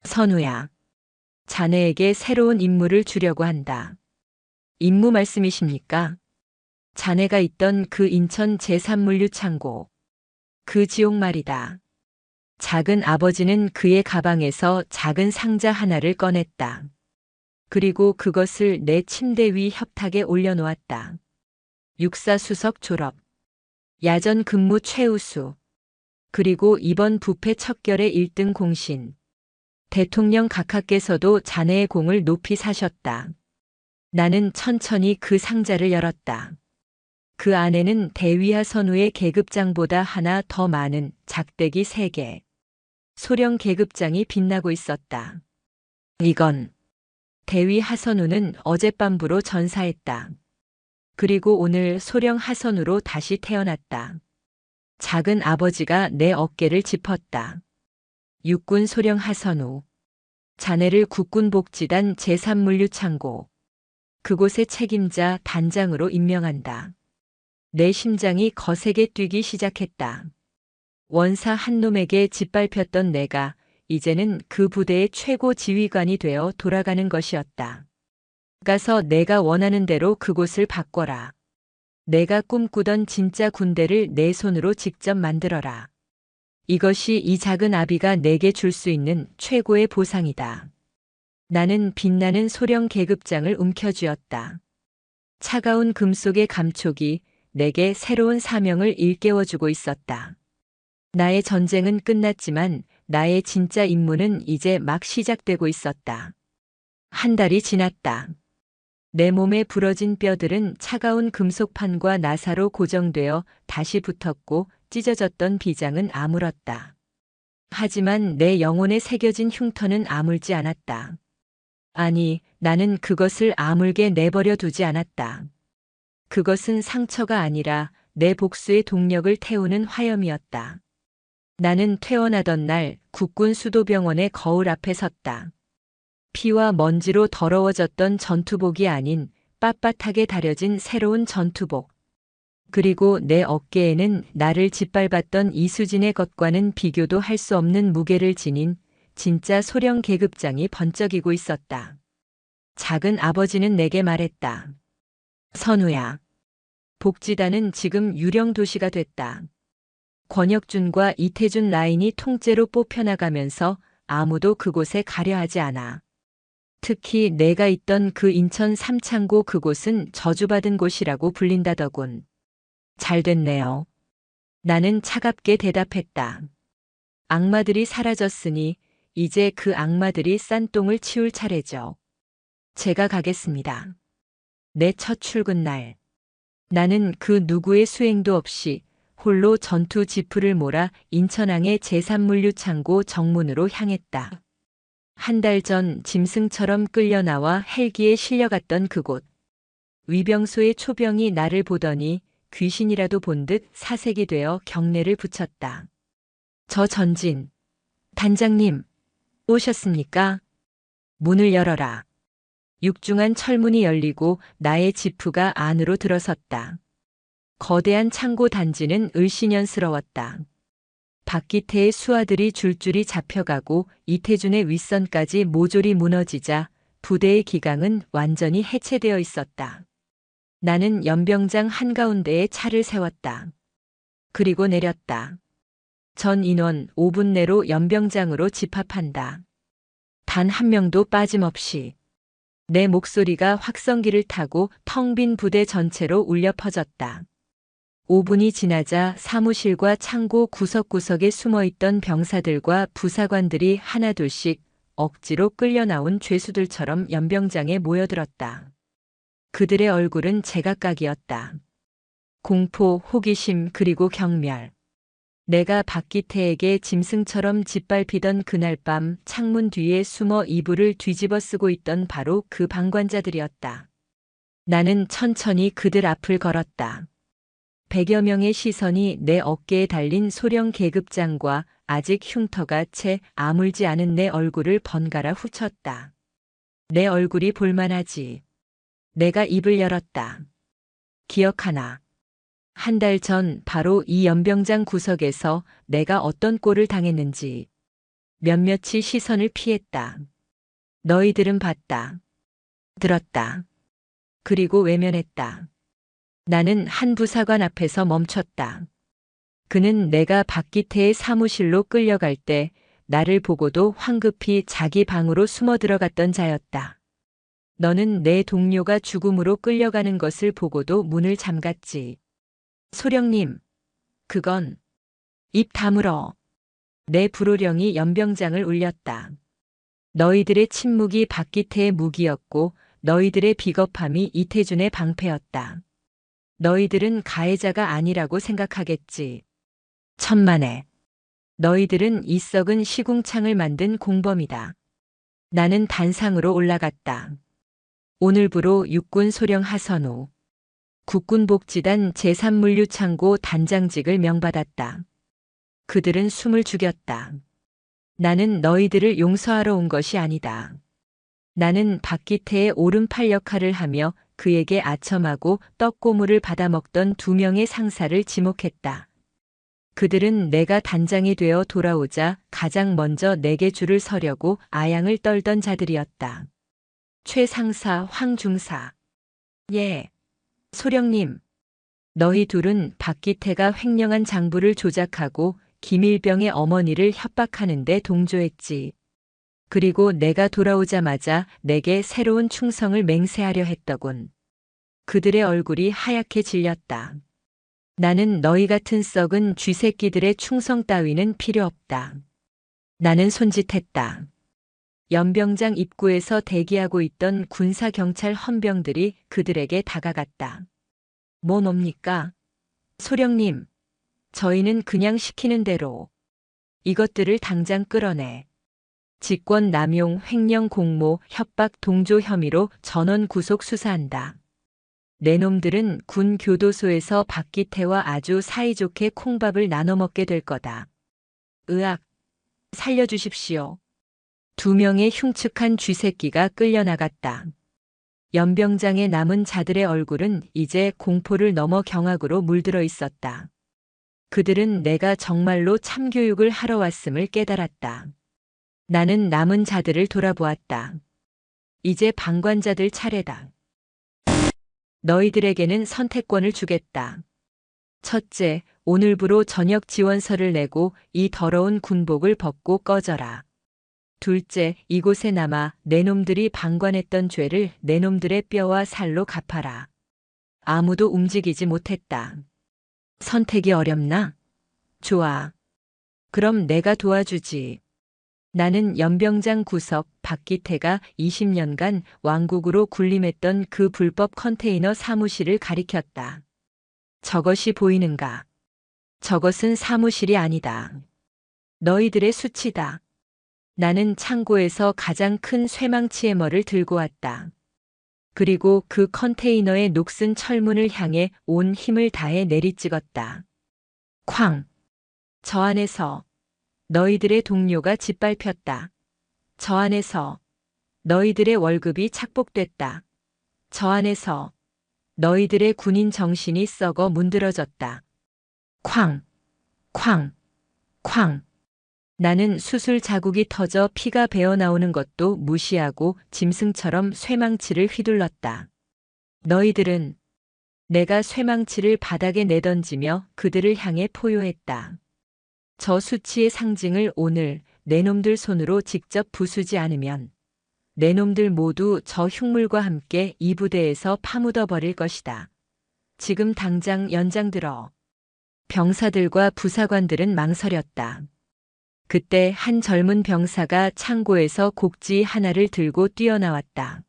선우야. 자네에게 새로운 임무를 주려고 한다. 임무 말씀이십니까? 자네가 있던 그 인천 제3물류창고. 그 지옥 말이다. 작은 아버지는 그의 가방에서 작은 상자 하나를 꺼냈다. 그리고 그것을 내 침대 위 협탁에 올려놓았다. 육사 수석 졸업. 야전 근무 최우수. 그리고 이번 부패 척결의 1등 공신. 대통령 각하께서도 자네의 공을 높이 사셨다. 나는 천천히 그 상자를 열었다. 그 안에는 대위하 선우의 계급장보다 하나 더 많은 작대기 3개. 소령 계급장이 빛나고 있었다. 이건 대위 하선우는 어젯밤부로 전사했다. 그리고 오늘 소령 하선으로 다시 태어났다. 작은 아버지가 내 어깨를 짚었다. 육군 소령 하선우. 자네를 국군복지단 제3물류창고. 그곳의 책임자 단장으로 임명한다. 내 심장이 거세게 뛰기 시작했다. 원사 한 놈에게 짓밟혔던 내가 이제는 그 부대의 최고 지휘관이 되어 돌아가는 것이었다. 가서 내가 원하는 대로 그곳을 바꿔라. 내가 꿈꾸던 진짜 군대를 내 손으로 직접 만들어라. 이것이 이 작은 아비가 내게 줄 수 있는 최고의 보상이다. 나는 빛나는 소령 계급장을 움켜쥐었다. 차가운 금속의 감촉이 내게 새로운 사명을 일깨워주고 있었다. 나의 전쟁은 끝났지만 나의 진짜 임무는 이제 막 시작되고 있었다. 한 달이 지났다. 내 몸에 부러진 뼈들은 차가운 금속판과 나사로 고정되어 다시 붙었고 찢어졌던 비장은 아물었다. 하지만 내 영혼에 새겨진 흉터는 아물지 않았다. 아니, 나는 그것을 아물게 내버려 두지 않았다. 그것은 상처가 아니라 내 복수의 동력을 태우는 화염이었다. 나는 퇴원하던 날 국군 수도병원의 거울 앞에 섰다. 피와 먼지로 더러워졌던 전투복이 아닌 빳빳하게 다려진 새로운 전투복. 그리고 내 어깨에는 나를 짓밟았던 이수진의 것과는 비교도 할 수 없는 무게를 지닌 진짜 소령 계급장이 번쩍이고 있었다. 작은 아버지는 내게 말했다. 선우야. 복지단은 지금 유령 도시가 됐다. 권혁준과 이태준 라인이 통째로 뽑혀나가면서 아무도 그곳에 가려 하지 않아. 특히 내가 있던 그 인천 삼창고 그곳은 저주받은 곳이라고 불린다더군. 잘 됐네요. 나는 차갑게 대답했다. 악마들이 사라졌으니 이제 그 악마들이 싼 똥을 치울 차례죠. 제가 가겠습니다. 내 첫 출근 날. 나는 그 누구의 수행도 없이 홀로 전투 지프를 몰아 인천항의 제3물류창고 정문으로 향했다. 한 달 전 짐승처럼 끌려나와 헬기에 실려갔던 그곳. 위병소의 초병이 나를 보더니 귀신이라도 본 듯 사색이 되어 경례를 붙였다. 저 전진. 단장님, 오셨습니까? 문을 열어라. 육중한 철문이 열리고 나의 지프가 안으로 들어섰다. 거대한 창고 단지는 을씨년스러웠다. 박기태의 수하들이 줄줄이 잡혀가고 이태준의 윗선까지 모조리 무너지자 부대의 기강은 완전히 해체되어 있었다. 나는 연병장 한가운데에 차를 세웠다. 그리고 내렸다. 전 인원 5분 내로 연병장으로 집합한다. 단 한 명도 빠짐없이. 내 목소리가 확성기를 타고 텅 빈 부대 전체로 울려 퍼졌다. 5분이 지나자 사무실과 창고 구석구석에 숨어있던 병사들과 부사관들이 하나둘씩 억지로 끌려 나온 죄수들처럼 연병장에 모여들었다. 그들의 얼굴은 제각각이었다. 공포, 호기심, 그리고 경멸. 내가 박기태에게 짐승처럼 짓밟히던 그날 밤 창문 뒤에 숨어 이불을 뒤집어 쓰고 있던 바로 그 방관자들이었다. 나는 천천히 그들 앞을 걸었다. 100여 명의 시선이 내 어깨에 달린 소령 계급장과 아직 흉터가 채 아물지 않은 내 얼굴을 번갈아 후쳤다. 내 얼굴이 볼만하지. 내가 입을 열었다. 기억하나. 한 달 전 바로 이 연병장 구석에서 내가 어떤 꼴을 당했는지. 몇몇이 시선을 피했다. 너희들은 봤다. 들었다. 그리고 외면했다. 나는 한 부사관 앞에서 멈췄다. 그는 내가 박기태의 사무실로 끌려갈 때 나를 보고도 황급히 자기 방으로 숨어 들어갔던 자였다. 너는 내 동료가 죽음으로 끌려가는 것을 보고도 문을 잠갔지. 소령님, 그건 입 다물어. 내 불호령이 연병장을 울렸다. 너희들의 침묵이 박기태의 무기였고 너희들의 비겁함이 이태준의 방패였다. 너희들은 가해자가 아니라고 생각하겠지. 천만에. 너희들은 이 썩은 시궁창을 만든 공범이다. 나는 단상으로 올라갔다. 오늘부로 육군 소령 하선우. 국군복지단 제3물류창고 단장직을 명받았다. 그들은 숨을 죽였다. 나는 너희들을 용서하러 온 것이 아니다. 나는 박기태의 오른팔 역할을 하며 그에게 아첨하고 떡고물을 받아먹던 2명의 상사를 지목했다. 그들은 내가 단장이 되어 돌아오자 가장 먼저 내게 줄을 서려고 아양을 떨던 자들이었다. 최 상사, 황 중사. 예. 소령님. 너희 둘은 박기태가 횡령한 장부를 조작하고 김일병의 어머니를 협박하는데 동조했지. 그리고 내가 돌아오자마자 내게 새로운 충성을 맹세하려 했더군. 그들의 얼굴이 하얗게 질렸다. 나는 너희 같은 썩은 쥐새끼들의 충성 따위는 필요 없다. 나는 손짓했다. 연병장 입구에서 대기하고 있던 군사경찰 헌병들이 그들에게 다가갔다. 뭡니까? 소령님, 저희는 그냥 시키는 대로. 이것들을 당장 끌어내. 직권 남용, 횡령 공모, 협박 동조 혐의로 전원 구속 수사한다. 내 놈들은 군 교도소에서 박기태와 아주 사이좋게 콩밥을 나눠 먹게 될 거다. 으악, 살려주십시오. 2명의 흉측한 쥐새끼가 끌려나갔다. 연병장에 남은 자들의 얼굴은 이제 공포를 넘어 경악으로 물들어 있었다. 그들은 내가 정말로 참교육을 하러 왔음을 깨달았다. 나는 남은 자들을 돌아보았다. 이제 방관자들 차례다. 너희들에게는 선택권을 주겠다. 첫째, 오늘부로 전역 지원서를 내고 이 더러운 군복을 벗고 꺼져라. 둘째, 이곳에 남아 내 놈들이 방관했던 죄를 내 놈들의 뼈와 살로 갚아라. 아무도 움직이지 못했다. 선택이 어렵나? 좋아. 그럼 내가 도와주지. 나는 연병장 구석 박기태가 20년간 왕국으로 군림했던 그 불법 컨테이너 사무실을 가리켰다. 저것이 보이는가? 저것은 사무실이 아니다. 너희들의 수치다. 나는 창고에서 가장 큰 쇠망치의 머를 들고 왔다. 그리고 그 컨테이너의 녹슨 철문을 향해 온 힘을 다해 내리찍었다. 쾅! 저 안에서 너희들의 동료가 짓밟혔다. 저 안에서 너희들의 월급이 착복됐다. 저 안에서 너희들의 군인 정신이 썩어 문드러졌다. 쾅! 쾅! 쾅! 나는 수술 자국이 터져 피가 배어나오는 것도 무시하고 짐승처럼 쇠망치를 휘둘렀다. 너희들은 내가 쇠망치를 바닥에 내던지며 그들을 향해 포효했다. 저 수치의 상징을 오늘 내 놈들 손으로 직접 부수지 않으면 내 놈들 모두 저 흉물과 함께 이 부대에서 파묻어 버릴 것이다. 지금 당장 연장 들어. 병사들과 부사관들은 망설였다. 그때 한 젊은 병사가 창고에서 곡지 하나를 들고 뛰어나왔다.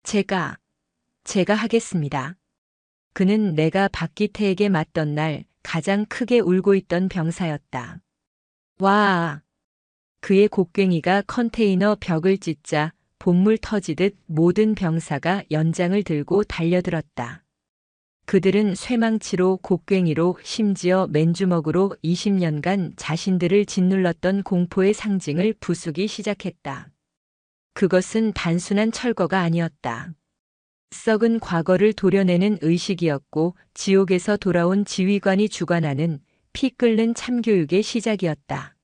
제가 하겠습니다. 그는 내가 박기태에게 맞던 날 가장 크게 울고 있던 병사였다. 와! 그의 곡괭이가 컨테이너 벽을 찢자 본물 터지듯 모든 병사가 연장을 들고 달려들었다. 그들은 쇠망치로 곡괭이로 심지어 맨주먹으로 20년간 자신들을 짓눌렀던 공포의 상징을 부수기 시작했다. 그것은 단순한 철거가 아니었다. 썩은 과거를 도려내는 의식이었고 지옥에서 돌아온 지휘관이 주관하는 피 끓는 참교육의 시작이었다.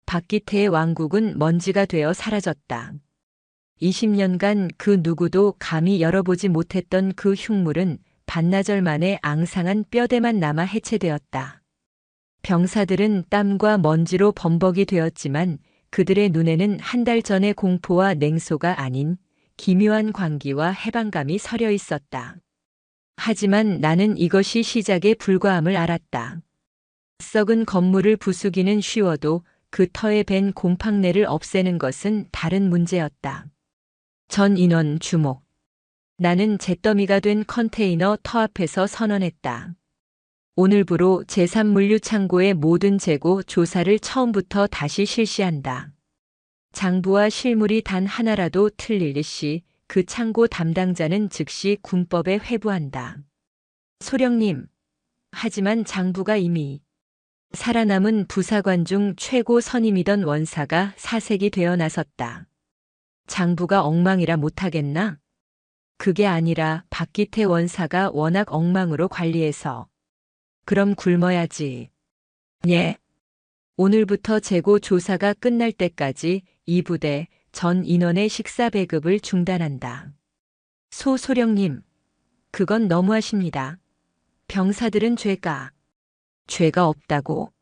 박기태의 왕국은 먼지가 되어 사라졌다. 20년간 그 누구도 감히 열어보지 못했던 그 흉물은 반나절 만에 앙상한 뼈대만 남아 해체되었다. 병사들은 땀과 먼지로 범벅이 되었지만 그들의 눈에는 한 달 전의 공포와 냉소가 아닌 기묘한 광기와 해방감이 서려 있었다. 하지만 나는 이것이 시작에 불과함을 알았다. 썩은 건물을 부수기는 쉬워도 그 터에 밴 곰팡내를 없애는 것은 다른 문제였다. 전 인원 주목. 나는 잿더미가 된 컨테이너 터 앞에서 선언했다. 오늘부로 제3물류창고의 모든 재고 조사를 처음부터 다시 실시한다. 장부와 실물이 단 하나라도 틀릴 시 그 창고 담당자는 즉시 군법에 회부한다. 소령님, 하지만 장부가 이미 살아남은 부사관 중 최고 선임이던 원사가 사색이 되어 나섰다. 장부가 엉망이라 못하겠나? 그게 아니라 박기태 원사가 워낙 엉망으로 관리해서. 그럼 굶어야지. 예. 오늘부터 재고 조사가 끝날 때까지 이 부대 전 인원의 식사 배급을 중단한다. 소령님, 그건 너무하십니다. 병사들은 죄가 없다고.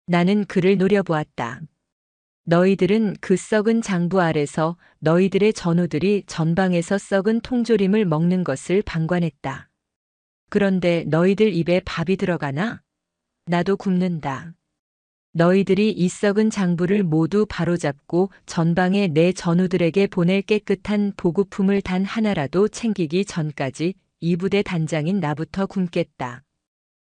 나는 그를 노려보았다. 너희들은 그 썩은 장부 아래서 너희들의 전우들이 전방에서 썩은 통조림을 먹는 것을 방관했다. 그런데 너희들 입에 밥이 들어가나? 나도 굶는다. 너희들이 이 썩은 장부를 모두 바로잡고 전방에 내 전우들에게 보낼 깨끗한 보급품을 단 하나라도 챙기기 전까지 이 부대 단장인 나부터 굶겠다.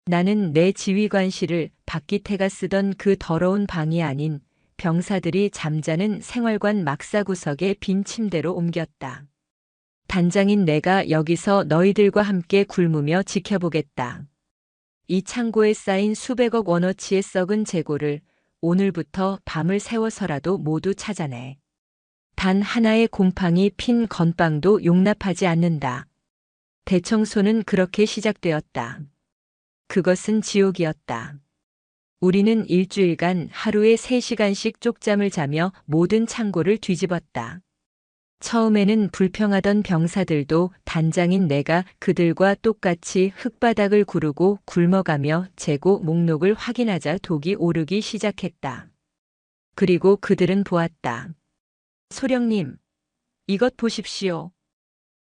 나는 내 지휘관실을 박기태가 쓰던 그 더러운 방이 아닌 병사들이 잠자는 생활관 막사구석의 빈 침대로 옮겼다. 단장인 내가 여기서 너희들과 함께 굶으며 지켜보겠다. 이 창고에 쌓인 수백억 원어치의 썩은 재고를 오늘부터 밤을 새워서라도 모두 찾아내. 단 하나의 곰팡이 핀 건빵도 용납하지 않는다. 대청소는 그렇게 시작되었다. 그것은 지옥이었다. 우리는 일주일간 하루에 3시간씩 쪽잠을 자며 모든 창고를 뒤집었다. 처음에는 불평하던 병사들도 단장인 내가 그들과 똑같이 흙바닥을 구르고 굶어가며 재고 목록을 확인하자 독이 오르기 시작했다. 그리고 그들은 보았다. 소령님, 이것 보십시오.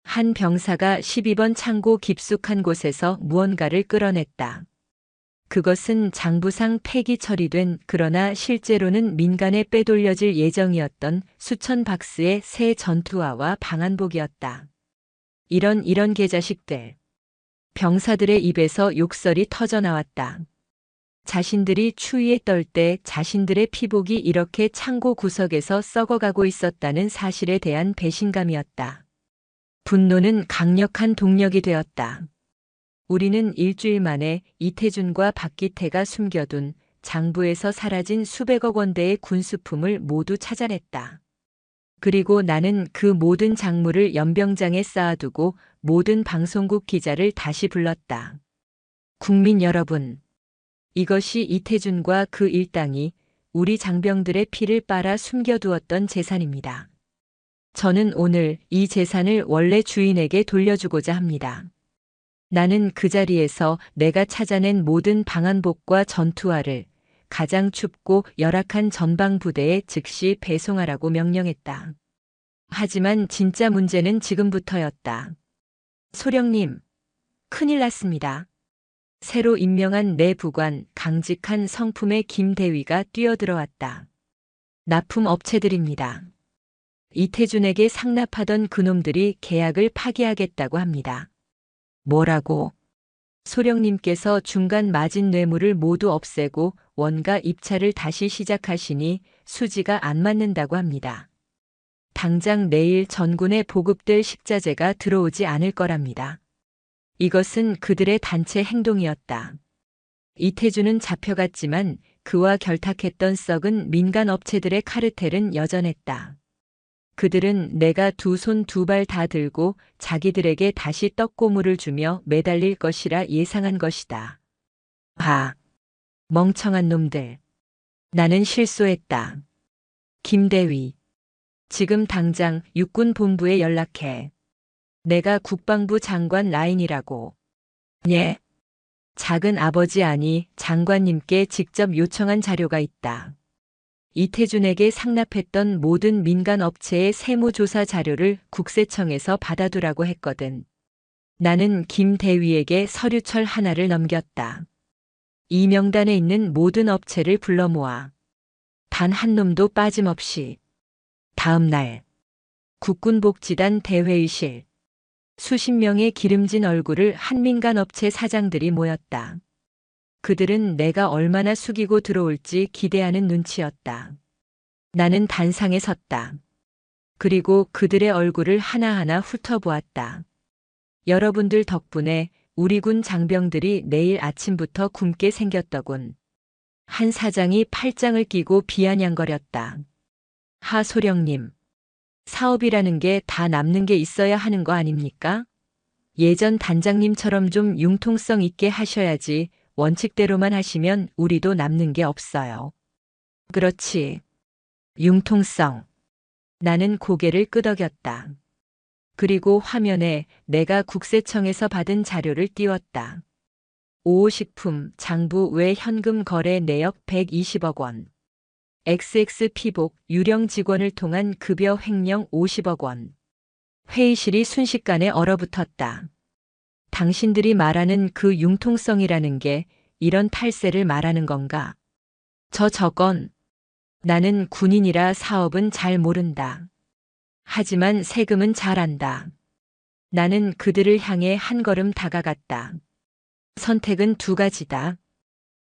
한 병사가 12번 창고 깊숙한 곳에서 무언가를 끌어냈다. 그것은 장부상 폐기 처리된 그러나 실제로는 민간에 빼돌려질 예정이었던 수천 박스의 새 전투화와 방한복이었다. 이런 개자식들. 병사들의 입에서 욕설이 터져나왔다. 자신들이 추위에 떨 때 자신들의 피복이 이렇게 창고 구석에서 썩어가고 있었다는 사실에 대한 배신감이었다. 분노는 강력한 동력이 되었다. 우리는 일주일 만에 이태준과 박기태가 숨겨둔 장부에서 사라진 수백억 원대의 군수품을 모두 찾아냈다. 그리고 나는 그 모든 작물을 연병장에 쌓아두고 모든 방송국 기자를 다시 불렀다. 국민 여러분, 이것이 이태준과 그 일당이 우리 장병들의 피를 빨아 숨겨두었던 재산입니다. 저는 오늘 이 재산을 원래 주인에게 돌려주고자 합니다. 나는 그 자리에서 내가 찾아낸 모든 방한복과 전투화를 가장 춥고 열악한 전방 부대에 즉시 배송하라고 명령했다. 하지만 진짜 문제는 지금부터였다. 소령님, 큰일 났습니다. 새로 임명한 내 부관 강직한 성품의 김대위가 뛰어들어왔다. 납품업체들입니다. 이태준에게 상납하던 그놈들이 계약을 파기하겠다고 합니다. 뭐라고? 소령님께서 중간 마진 뇌물을 모두 없애고 원가 입찰을 다시 시작하시니 수지가 안 맞는다고 합니다. 당장 내일 전군에 보급될 식자재가 들어오지 않을 거랍니다. 이것은 그들의 단체 행동이었다. 이태준은 잡혀갔지만 그와 결탁했던 썩은 민간 업체들의 카르텔은 여전했다. 그들은 내가 두 손 두 발 다 들고 자기들에게 다시 떡고물을 주며 매달릴 것이라 예상한 것이다. 멍청한 놈들. 나는 실수했다. 김대위. 지금 당장 육군본부에 연락해. 내가 국방부 장관 라인이라고. 예. 작은 아버지 아니 장관님께 직접 요청한 자료가 있다. 이태준에게 상납했던 모든 민간 업체의 세무조사 자료를 국세청에서 받아두라고 했거든. 나는 김 대위에게 서류철 하나를 넘겼다. 이 명단에 있는 모든 업체를 불러 모아. 단 한 놈도 빠짐없이. 다음 날 국군복지단 대회의실. 수십 명의 기름진 얼굴을 한 민간 업체 사장들이 모였다. 그들은 내가 얼마나 숙이고 들어올지 기대하는 눈치였다. 나는 단상에 섰다. 그리고 그들의 얼굴을 하나하나 훑어보았다. 여러분들 덕분에 우리 군 장병들이 내일 아침부터 굶게 생겼더군. 한 사장이 팔짱을 끼고 비아냥거렸다. 하소령님, 사업이라는 게 다 남는 게 있어야 하는 거 아닙니까? 예전 단장님처럼 좀 융통성 있게 하셔야지 원칙대로만 하시면 우리도 남는 게 없어요. 그렇지. 융통성. 나는 고개를 끄덕였다. 그리고 화면에 내가 국세청에서 받은 자료를 띄웠다. 오호식품 장부 외 현금 거래 내역 120억 원. XX 피복 유령 직원을 통한 급여 횡령 50억 원. 회의실이 순식간에 얼어붙었다. 당신들이 말하는 그 융통성이라는 게 이런 탈세를 말하는 건가? 저건. 나는 군인이라 사업은 잘 모른다. 하지만 세금은 잘 안다. 나는 그들을 향해 한 걸음 다가갔다. 선택은 두 가지다.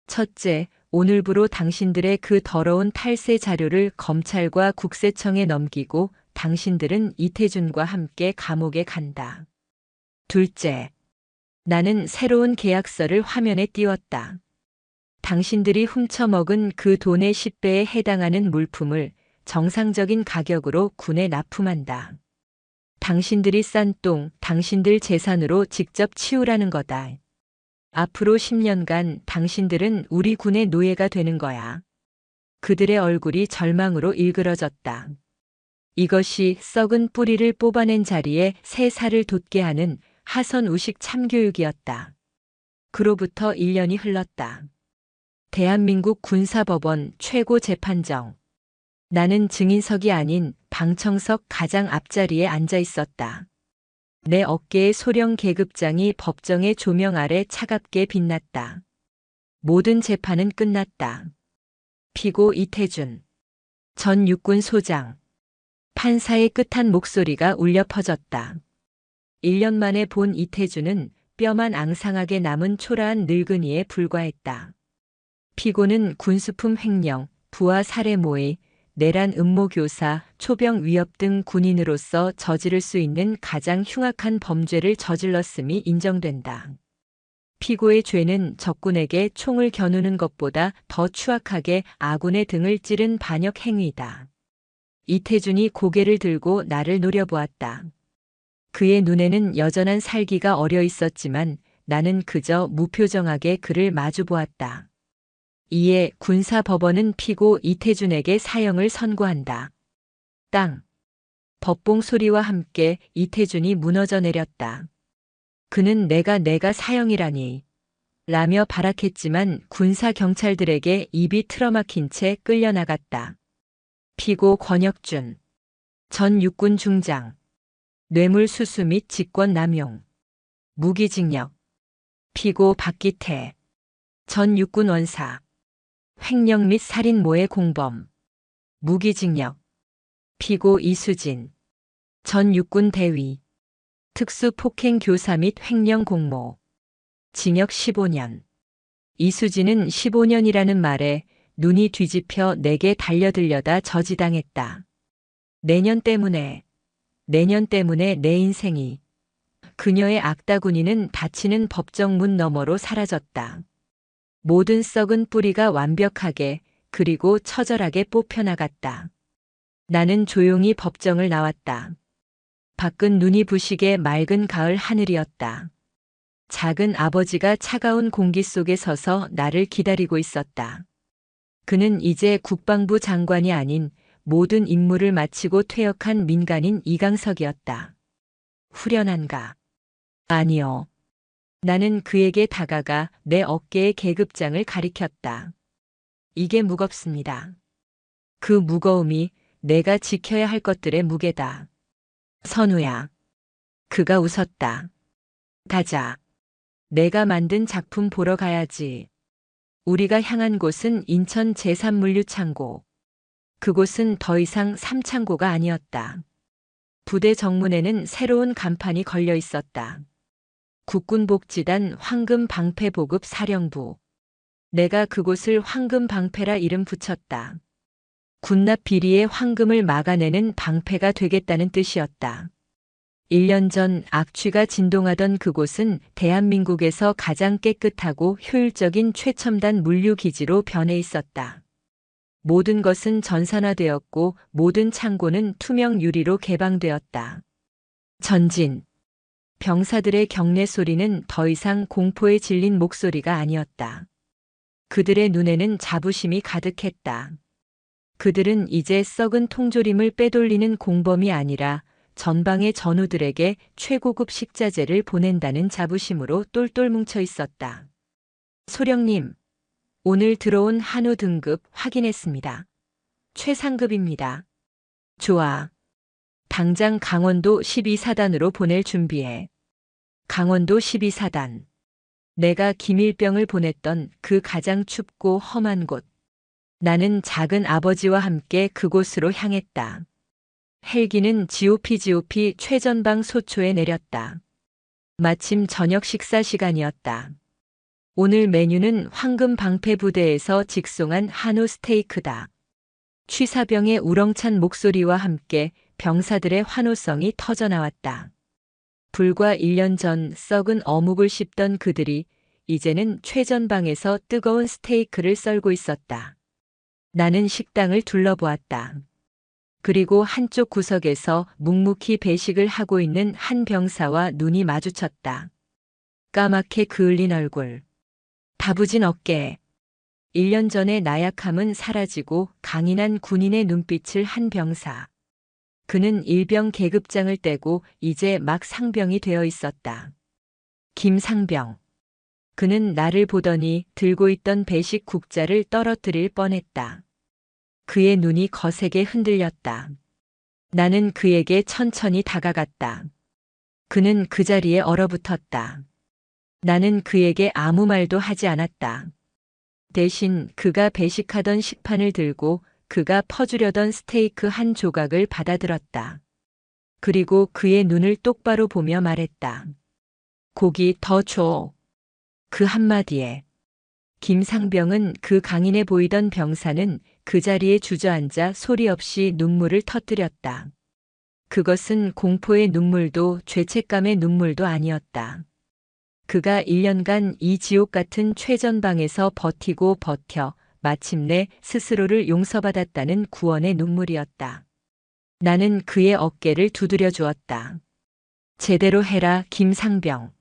첫째, 오늘부로 당신들의 그 더러운 탈세 자료를 검찰과 국세청에 넘기고 당신들은 이태준과 함께 감옥에 간다. 둘째, 나는 새로운 계약서를 화면에 띄웠다. 당신들이 훔쳐먹은 그 돈의 10배에 해당하는 물품을 정상적인 가격으로 군에 납품한다. 당신들이 싼 똥, 당신들 재산으로 직접 치우라는 거다. 앞으로 10년간 당신들은 우리 군의 노예가 되는 거야. 그들의 얼굴이 절망으로 일그러졌다. 이것이 썩은 뿌리를 뽑아낸 자리에 새 살을 돋게 하는 하선우식 참교육이었다. 그로부터 1년이 흘렀다. 대한민국 군사법원 최고재판정. 나는 증인석이 아닌 방청석 가장 앞자리에 앉아 있었다. 내 어깨의 소령 계급장이 법정의 조명 아래 차갑게 빛났다. 모든 재판은 끝났다. 피고 이태준. 전 육군 소장. 판사의 끝한 목소리가 울려 퍼졌다. 1년 만에 본 이태준은 뼈만 앙상하게 남은 초라한 늙은이에 불과했다. 피고는 군수품 횡령, 부하 살해 모의, 내란 음모 교사, 초병 위협 등 군인으로서 저지를 수 있는 가장 흉악한 범죄를 저질렀음이 인정된다. 피고의 죄는 적군에게 총을 겨누는 것보다 더 추악하게 아군의 등을 찌른 반역 행위다. 이태준이 고개를 들고 나를 노려보았다. 그의 눈에는 여전한 살기가 어려 있었지만 나는 그저 무표정하게 그를 마주보았다. 이에 군사법원은 피고 이태준에게 사형을 선고한다. 땅. 법봉 소리와 함께 이태준이 무너져 내렸다. 그는 내가 사형이라니 라며 발악했지만 군사 경찰들에게 입이 틀어막힌 채 끌려나갔다. 피고 권혁준. 전 육군 중장. 뇌물수수 및 직권남용. 무기징역. 피고 박기태. 전 육군 원사. 횡령 및 살인 모해 공범. 무기징역. 피고 이수진. 전 육군 대위. 특수폭행 교사 및 횡령 공모. 징역 15년. 이수진은 15년이라는 말에 눈이 뒤집혀 내게 달려들려다 저지당했다. 내년 때문에 내 인생이. 그녀의 악다구니는 닫히는 법정 문 너머로 사라졌다. 모든 썩은 뿌리가 완벽하게 그리고 처절하게 뽑혀나갔다. 나는 조용히 법정을 나왔다. 밖은 눈이 부시게 맑은 가을 하늘이었다. 작은 아버지가 차가운 공기 속에 서서 나를 기다리고 있었다. 그는 이제 국방부 장관이 아닌 모든 임무를 마치고 퇴역한 민간인 이강석이었다. 후련한가? 아니요. 나는 그에게 다가가 내 어깨의 계급장을 가리켰다. 이게 무겁습니다. 그 무거움이 내가 지켜야 할 것들의 무게다. 선우야. 그가 웃었다. 가자. 내가 만든 작품 보러 가야지. 우리가 향한 곳은 인천 제3물류창고. 그곳은 더 이상 삼창고가 아니었다. 부대 정문에는 새로운 간판이 걸려 있었다. 국군복지단 황금방패보급 사령부. 내가 그곳을 황금방패라 이름 붙였다. 군납 비리의 황금을 막아내는 방패가 되겠다는 뜻이었다. 1년 전 악취가 진동하던 그곳은 대한민국에서 가장 깨끗하고 효율적인 최첨단 물류기지로 변해 있었다. 모든 것은 전산화되었고 모든 창고는 투명 유리로 개방되었다. 전진. 병사들의 경례 소리는 더 이상 공포에 질린 목소리가 아니었다. 그들의 눈에는 자부심이 가득했다. 그들은 이제 썩은 통조림을 빼돌리는 공범이 아니라 전방의 전우들에게 최고급 식자재를 보낸다는 자부심으로 똘똘 뭉쳐 있었다. 소령님, 오늘 들어온 한우 등급 확인했습니다. 최상급입니다. 좋아. 당장 강원도 12사단으로 보낼 준비해. 강원도 12사단. 내가 김일병을 보냈던 그 가장 춥고 험한 곳. 나는 작은 아버지와 함께 그곳으로 향했다. 헬기는 GOP 최전방 소초에 내렸다. 마침 저녁 식사 시간이었다. 오늘 메뉴는 황금 방패 부대에서 직송한 한우 스테이크다. 취사병의 우렁찬 목소리와 함께 병사들의 환호성이 터져나왔다. 불과 1년 전 썩은 어묵을 씹던 그들이 이제는 최전방에서 뜨거운 스테이크를 썰고 있었다. 나는 식당을 둘러보았다. 그리고 한쪽 구석에서 묵묵히 배식을 하고 있는 한 병사와 눈이 마주쳤다. 까맣게 그을린 얼굴, 다부진 어깨. 1년 전의 나약함은 사라지고 강인한 군인의 눈빛을 한 병사. 그는 일병 계급장을 떼고 이제 막 상병이 되어 있었다. 김상병. 그는 나를 보더니 들고 있던 배식 국자를 떨어뜨릴 뻔했다. 그의 눈이 거세게 흔들렸다. 나는 그에게 천천히 다가갔다. 그는 그 자리에 얼어붙었다. 나는 그에게 아무 말도 하지 않았다. 대신 그가 배식하던 식판을 들고 그가 퍼주려던 스테이크 한 조각을 받아들었다. 그리고 그의 눈을 똑바로 보며 말했다. 고기 더 줘. 그 한마디에 김상병은, 그 강인해 보이던 병사는 그 자리에 주저앉아 소리 없이 눈물을 터뜨렸다. 그것은 공포의 눈물도 죄책감의 눈물도 아니었다. 그가 1년간 이 지옥 같은 최전방에서 버티고 버텨 마침내 스스로를 용서받았다는 구원의 눈물이었다. 나는 그의 어깨를 두드려 주었다. 제대로 해라, 김상병.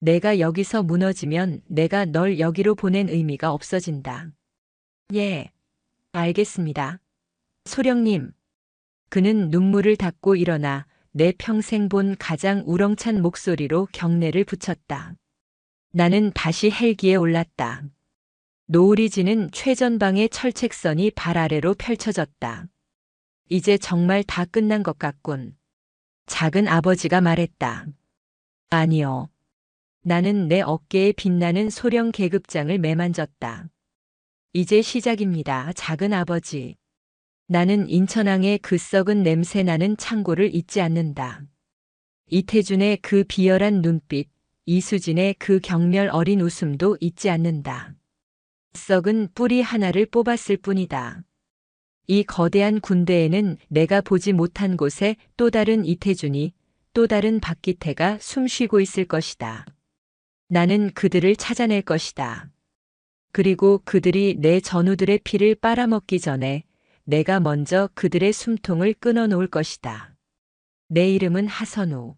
내가 여기서 무너지면 내가 널 여기로 보낸 의미가 없어진다. 예, 알겠습니다. 소령님. 그는 눈물을 닦고 일어나 내 평생 본 가장 우렁찬 목소리로 경례를 붙였다. 나는 다시 헬기에 올랐다. 노을이 지는 최전방의 철책선이 발 아래로 펼쳐졌다. 이제 정말 다 끝난 것 같군. 작은 아버지가 말했다. 아니요. 나는 내 어깨에 빛나는 소령 계급장을 매만졌다. 이제 시작입니다, 작은 아버지. 나는 인천항의 그 썩은 냄새 나는 창고를 잊지 않는다. 이태준의 그 비열한 눈빛, 이수진의 그 경멸 어린 웃음도 잊지 않는다. 썩은 뿌리 하나를 뽑았을 뿐이다. 이 거대한 군대에는 내가 보지 못한 곳에 또 다른 이태준이, 또 다른 박기태가 숨쉬고 있을 것이다. 나는 그들을 찾아낼 것이다. 그리고 그들이 내 전우들의 피를 빨아먹기 전에 내가 먼저 그들의 숨통을 끊어놓을 것이다. 내 이름은 하선우.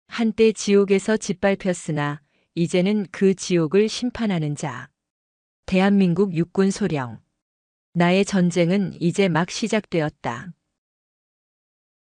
한때 지옥에서 짓밟혔으나 이제는 그 지옥을 심판하는 자. 대한민국 육군 소령. 나의 전쟁은 이제 막 시작되었다.